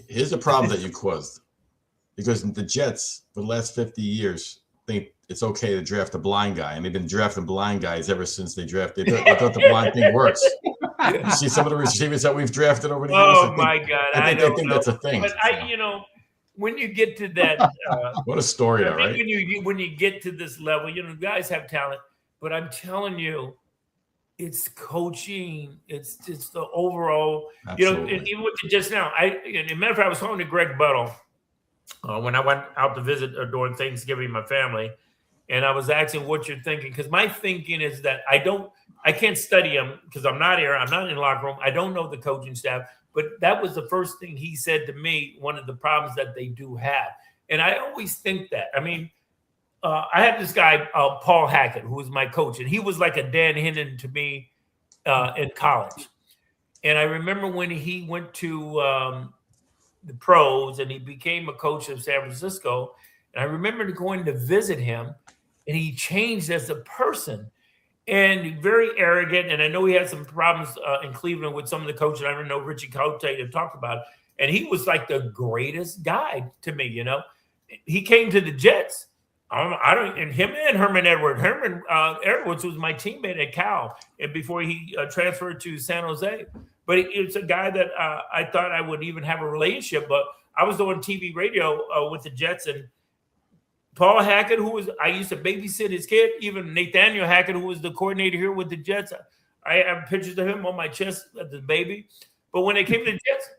Here's the problem that you caused. Because the Jets, for the last 50 years, think it's okay to draft a blind guy. And they've been drafting blind guys ever since they drafted. They thought the blind thing works. You see some of the receivers that we've drafted over the years. Oh, my God. I think that's a thing. But when you get to that, what a story, though, right? When you get to this level, guys have talent, but I'm telling you, it's coaching. It's the overall, Absolutely. and even with the just now, as a matter of fact, I was talking to Greg Buttle when I went out to visit during Thanksgiving, my family, and I was asking what you're thinking, because my thinking is that I can't study them because I'm not here. I'm not in the locker room. I don't know the coaching staff. But that was the first thing he said to me, one of the problems that they do have. And I always think that. I mean, I had this guy, Paul Hackett, who was my coach, and he was like a Dan Hennon to me in college. And I remember when he went to the pros and he became a coach of San Francisco, and I remember going to visit him, and he changed as a person. And very arrogant, and I know he had some problems in Cleveland with some of the coaches. I don't know Richie Cote had talked about, and he was like the greatest guy to me. He came to the Jets. And him and Herman Edwards. Herman Edwards was my teammate at Cal, and before he transferred to San Jose. But it's a guy that I thought I would even have a relationship. But I was doing TV radio with the Jets, and Paul Hackett, I used to babysit his kid, even Nathaniel Hackett, who was the coordinator here with the Jets. I have pictures of him on my chest as a baby. But when they came to the Jets,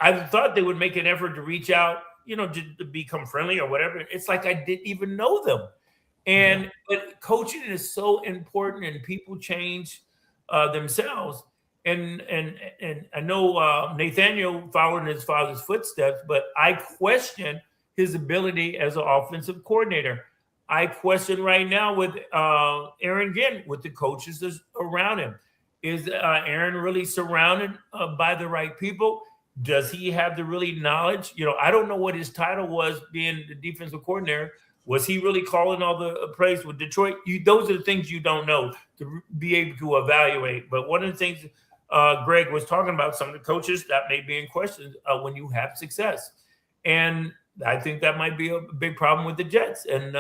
I thought they would make an effort to reach out, to become friendly or whatever. It's like I didn't even know them. But coaching is so important, and people change themselves. And I know Nathaniel followed in his father's footsteps, but I question his ability as an offensive coordinator. I question right now with Aaron Ginn, with the coaches around him. Is Aaron really surrounded by the right people? Does he have the really knowledge? I don't know what his title was being the defensive coordinator. Was he really calling all the plays with Detroit? Those are the things you don't know to be able to evaluate. But one of the things Greg was talking about, some of the coaches that may be in question when you have success. And I think that might be a big problem with the Jets. And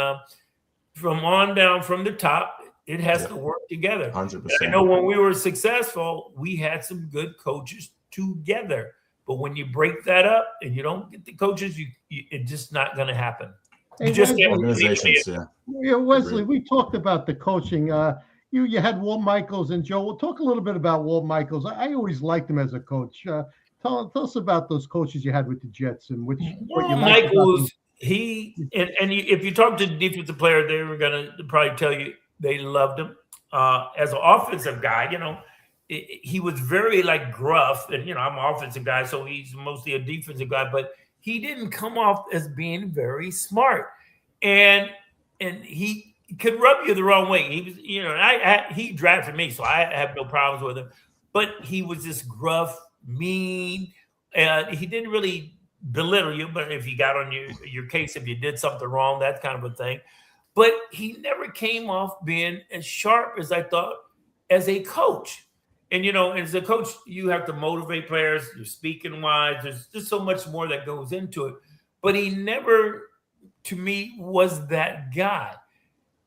from on down, from the top, it has to work together. 100%. I know when we were successful, we had some good coaches together. But when you break that up and you don't get the coaches, it's just not going to happen. Hey, organizations, Wesley, we talked about the coaching. You had Walt Michaels and Joe. We'll talk a little bit about Walt Michaels. I always liked him as a coach. Tell us about those coaches you had with the Jets and what you Michaels. If you talk to the defensive player, they were going to probably tell you they loved him. as an offensive guy, he was very like gruff, and I'm an offensive guy, so he's mostly a defensive guy, but he didn't come off as being very smart, and he could rub you the wrong way. He was, he drafted me, so I have no problems with him, but he was just gruff, mean, and he didn't really belittle you, but if he got on your case if you did something wrong, that kind of a thing. But he never came off being as sharp as I thought as a coach. And, as a coach, you have to motivate players. You're speaking wise. There's just so much more that goes into it. But he never, to me, was that guy.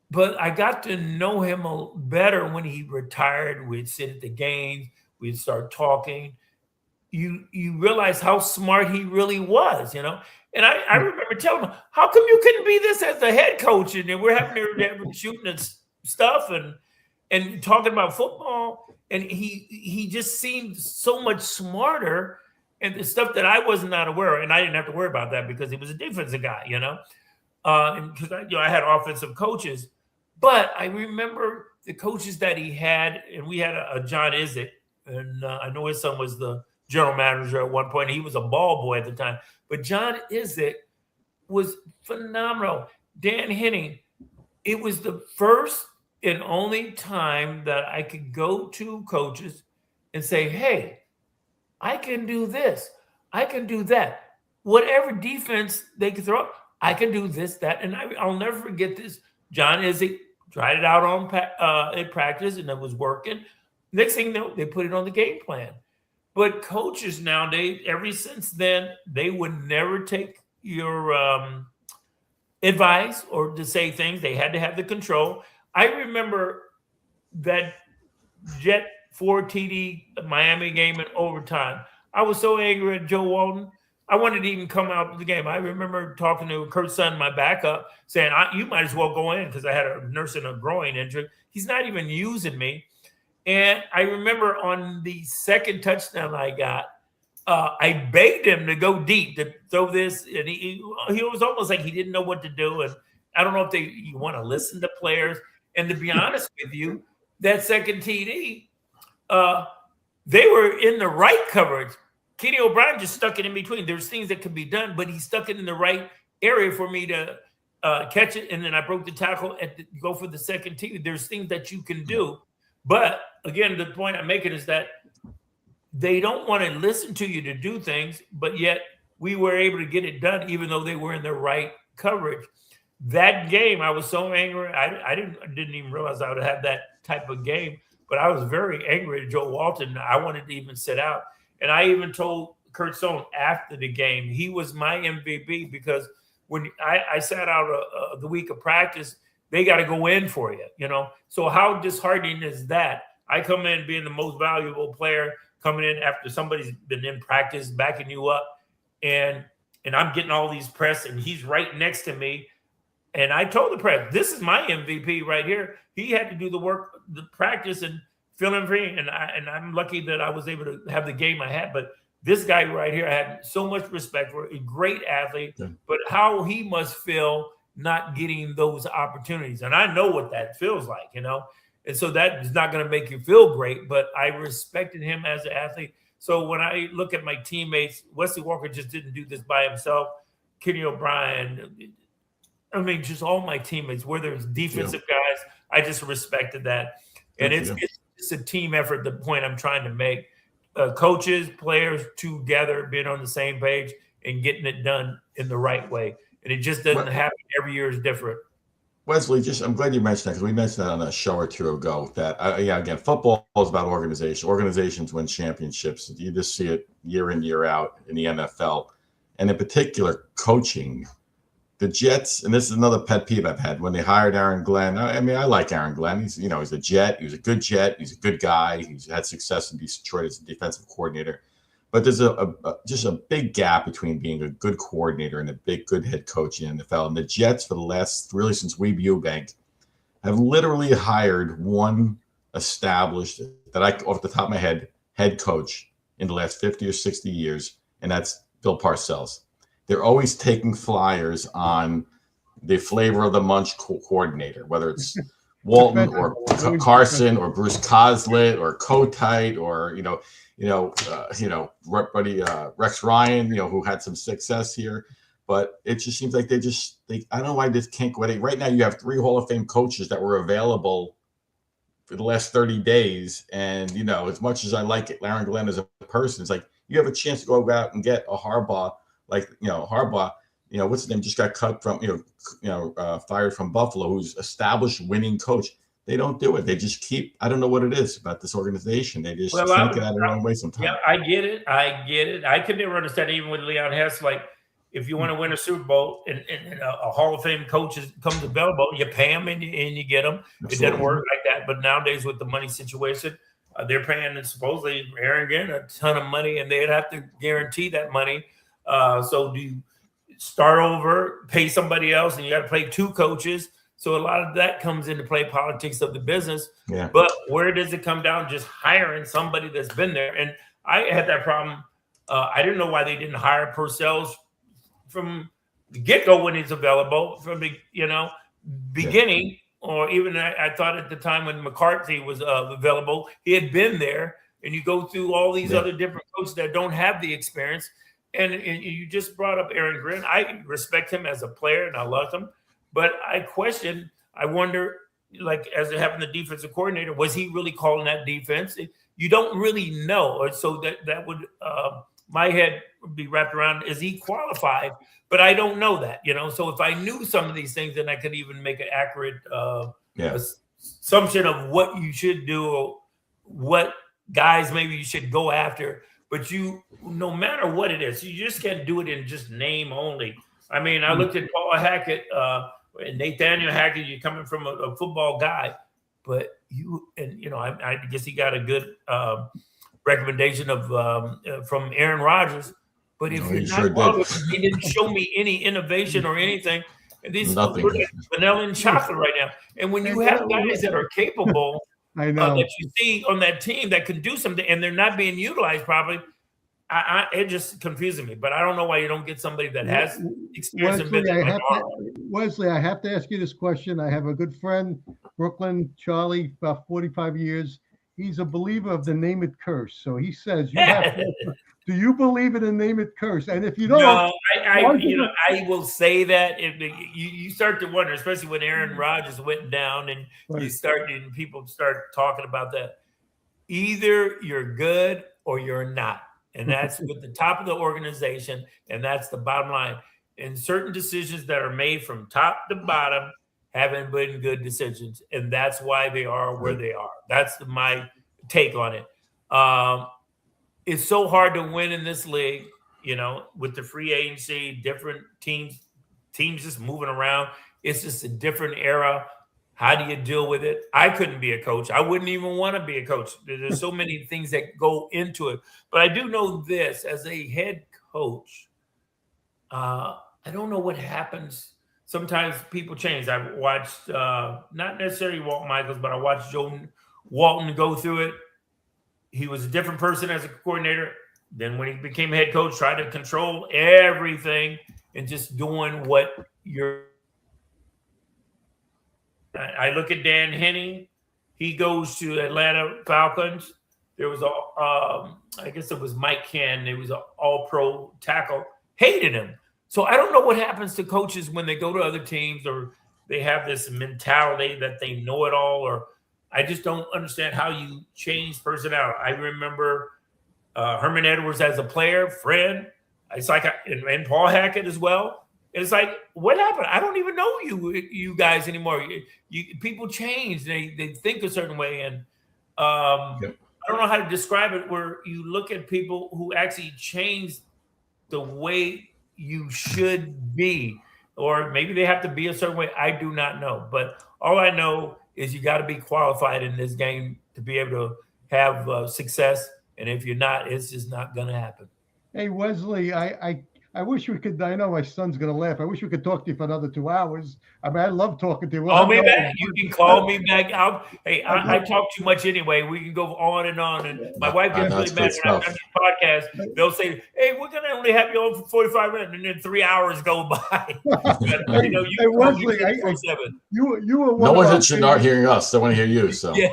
But I got to know him better when he retired. We'd sit at the games. We'd start talking. You realize how smart he really was, And I remember telling him, how come you couldn't be this as the head coach? And then we're having to shooting and stuff and talking about football. And he just seemed so much smarter and the stuff that I was not aware of. And I didn't have to worry about that because he was a defensive guy, and because I had offensive coaches. But I remember the coaches that he had, and we had a John Izzik, and I know his son was the general manager at one point. He was a ball boy at the time. But John Izzik was phenomenal. Dan Henning, it was the first and only time that I could go to coaches and say, hey, I can do this. I can do that. Whatever defense they could throw up, I can do this, that. And I'll never forget this. John Izzik tried it out in practice, and it was working. Next thing you know, they put it on the game plan. But coaches nowadays, ever since then, they would never take your advice or to say things. They had to have the control. I remember that Jet 4 TD Miami game in overtime. I was so angry at Joe Walton. I wanted to even come out of the game. I remember talking to Kurt's son, my backup, saying, you might as well go in because I had a nursing a groin injury. He's not even using me. And I remember on the second touchdown I got, I begged him to go deep, to throw this. And he was almost like he didn't know what to do. And I don't know if you want to listen to players. And to be honest with you, that second TD, they were in the right coverage. Kenny O'Brien just stuck it in between. There's things that could be done, but he stuck it in the right area for me to catch it. And then I broke the tackle go for the second TD. There's things that you can do. But again, the point I'm making is that they don't want to listen to you to do things, but yet we were able to get it done even though they were in the right coverage. That game, I was so angry. I didn't even realize I would have that type of game, but I was very angry at Joe Walton. I wanted to even sit out. And I even told Kurt Stone after the game, he was my MVP because when I sat out the week of practice, they got to go in for you, So how disheartening is that? I come in being the most valuable player, coming in after somebody's been in practice, backing you up, and I'm getting all these press, and he's right next to me. And I told the press, this is my MVP right here. He had to do the work, the practice, and fill in for me. And I'm lucky that I was able to have the game I had. But this guy right here, I had so much respect for, a great athlete, but how he must feel not getting those opportunities. And I know what that feels like, and so that is not going to make you feel great, but I respected him as an athlete. So when I look at my teammates, Wesley Walker just didn't do this by himself. Kenny O'Brien, I mean, just all my teammates, whether it's defensive guys, I just respected that. And it's a team effort, the point I'm trying to make. Coaches, players together, being on the same page and getting it done in the right way. And it just doesn't happen. Every year is different. Wesley, I'm glad you mentioned that because we mentioned that on a show or two ago that, again, football is about organization. Organizations win championships. You just see it year in, year out in the NFL. And in particular, coaching. The Jets, and this is another pet peeve I've had, when they hired Aaron Glenn. I mean, I like Aaron Glenn. He's a Jet. He was a good Jet. He's a good guy. He's had success in Detroit as a defensive coordinator. But there's just a big gap between being a good coordinator and a good head coach in the NFL. And the Jets, for the last, really since Weeb Eubank, have literally hired one established, that I, off the top of my head coach in the last 50 or 60 years, and that's Bill Parcells. They're always taking flyers on the flavor of the month coordinator, whether it's Walton or Carson or Bruce Coslett or Kotite or Rex Ryan, who had some success here. But it just seems like they I don't know why this can't go. Right now, you have 3 Hall of Fame coaches that were available for the last 30 days. And, as much as I like it, Larry Glenn as a person, it's like you have a chance to go out and get a Harbaugh, Harbaugh, what's his name, just got cut from, fired from Buffalo, who's established winning coach. They don't do it. They just keep, I don't know what it is about this organization. They just can't get out of their own way sometimes. Yeah, I get it. I could never understand, even with Leon Hess, like, if you want to win a Super Bowl and a Hall of Fame coach comes available, you pay them and you get them. Absolutely. It doesn't work like that. But nowadays with the money situation, they're paying supposedly Aaron Glenn a ton of money, and they'd have to guarantee that money. So do you start over, pay somebody else, and you got to pay 2 coaches? So a lot of that comes into play, politics of the business. Yeah. But where does it come down? Just hiring somebody that's been there. And I had that problem. I didn't know why they didn't hire Purcell's from the get-go when he's available, from the beginning. Yeah. Or even I thought at the time when McCarthy was available, he had been there. And you go through all these other different coaches that don't have the experience. And you just brought up Aaron Glenn. I respect him as a player and I love him. But I wonder, like, as it happened, the defensive coordinator, was he really calling that defense? You don't really know. So that would, my head would be wrapped around, is he qualified? But I don't know that, So if I knew some of these things, then I could even make an accurate assumption of what you should do, or what guys maybe you should go after. But no matter what it is, you just can't do it in just name only. I mean, I looked at Paul Hackett, Nathaniel Hackett. You're coming from a football guy, but I guess he got a good recommendation from Aaron Rodgers. But if he didn't show me any innovation or anything, and these are vanilla and chocolate right now. And when you have guys that are capable, I know, that you see on that team that can do something, and they're not being utilized properly, it just confuses me. But I don't know why you don't get somebody that has experience in business. Wesley, I have to ask you this question. I have a good friend, Brooklyn, Charlie, about 45 years. He's a believer of the name it curse. So he says, do you believe in the name it curse? And if you don't, no, I will say that you start to wonder, especially when Aaron Rodgers went down, and people start talking about that. Either you're good or you're not. And that's with the top of the organization, and that's the bottom line. And certain decisions that are made from top to bottom haven't been good decisions, and that's why they are where they are. That's my take on it. It's so hard to win in this league, with the free agency, different teams just moving around. It's just a different era. How do you deal with it? I couldn't be a coach. I wouldn't even want to be a coach. There's so many things that go into it. But I do know this, as a head coach, I don't know what happens. Sometimes people change. I've watched, not necessarily Walt Michaels, but I watched Joe Walton go through it. He was a different person as a coordinator. Then when he became head coach, tried to control everything and just doing what you're. I look at Dan Henne. He goes to Atlanta Falcons. There was I guess it was Mike Ken. It was an all-pro tackle. Hated him. So I don't know what happens to coaches when they go to other teams, or they have this mentality that they know it all, or I just don't understand how you change personnel. I remember Herman Edwards as a player, friend. It's like, and Paul Hackett as well. It's like, what happened? I don't even know you guys anymore. People change. They think a certain way, and I don't know how to describe it. Where you look at people who actually change the way you should be, or maybe they have to be a certain way. I do not know, but all I know is you got to be qualified in this game to be able to have success. And if you're not, it's just not going to happen. Hey, Wesley, I I wish we could. I know my son's gonna laugh. I wish we could talk to you for another 2 hours. I mean, I love talking to you. Call me back. You can call me back. I talk too much anyway. We can go on. And my wife gets really mad when I've done these podcasts. They'll say, "Hey, we're gonna only have you on for 45 minutes," and then 3 hours go by. Hey, Wesley, you were one. No one should not hearing us. They want to hear you. So yeah.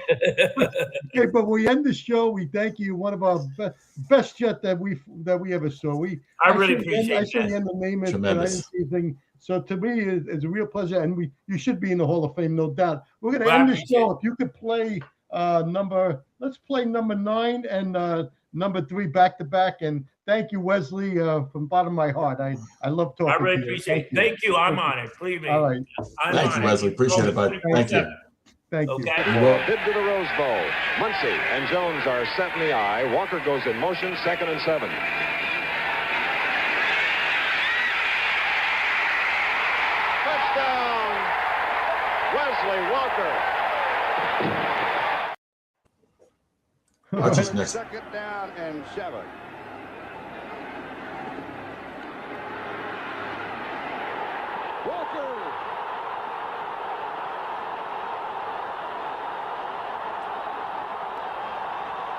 Okay, but we end the show. We thank you. One of our best jet that we ever saw. I really appreciate I saw the end of name it. Tremendous. So to me, it's a real pleasure, and you should be in the Hall of Fame, no doubt. We're going to end the show. If you could play let's play number 9 and number 3 back to back. And thank you, Wesley, from the bottom of my heart. I love talking. I really appreciate it. Thank you. I'm honored. Believe me. All right. Thank you, Wesley. Appreciate it, bud. Thank you. Thank you. Okay. Bid to the Rose Bowl. Muncy and Jones are set in the eye. Walker goes in motion, 2nd and 7. Touchdown, Wesley Walker. Archie's next. 2nd down and 7. Walker.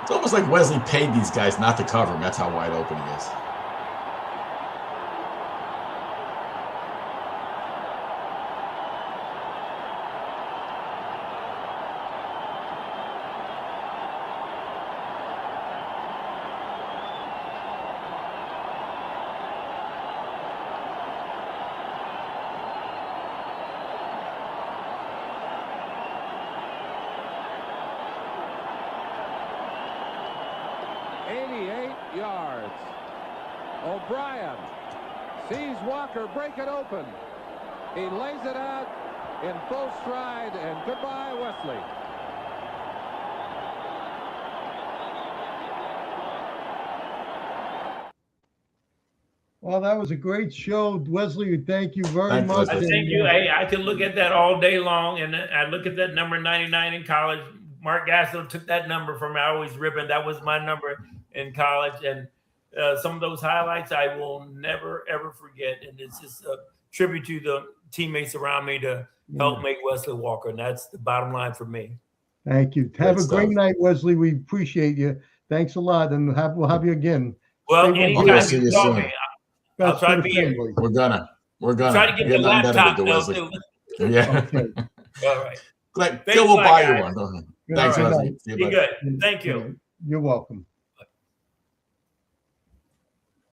It's almost like Wesley paid these guys not to cover him. That's how wide open he is. Yards. O'Brien sees Walker break it open. He lays it out in full stride, and goodbye, Wesley. Well, that was a great show, Wesley. Thank you very much. Thank you. Hey, I can look at that all day long, and I look at that number 99 in college. Mark Gaston took that number from me. I always ripping. That was my number in college, and some of those highlights I will never ever forget. And it's just a tribute to the teammates around me to help make Wesley Walker, and that's the bottom line for me. Thank you. Have a great night, Wesley. We appreciate you. Thanks a lot, and we'll have you again. Well, anytime you call me, I'll try to be here. We're gonna try to get the laptop though too. Yeah. Okay. All right. Like, Phil will buy you one. Thanks, Right. Wesley. Be good. Thank you. You're welcome.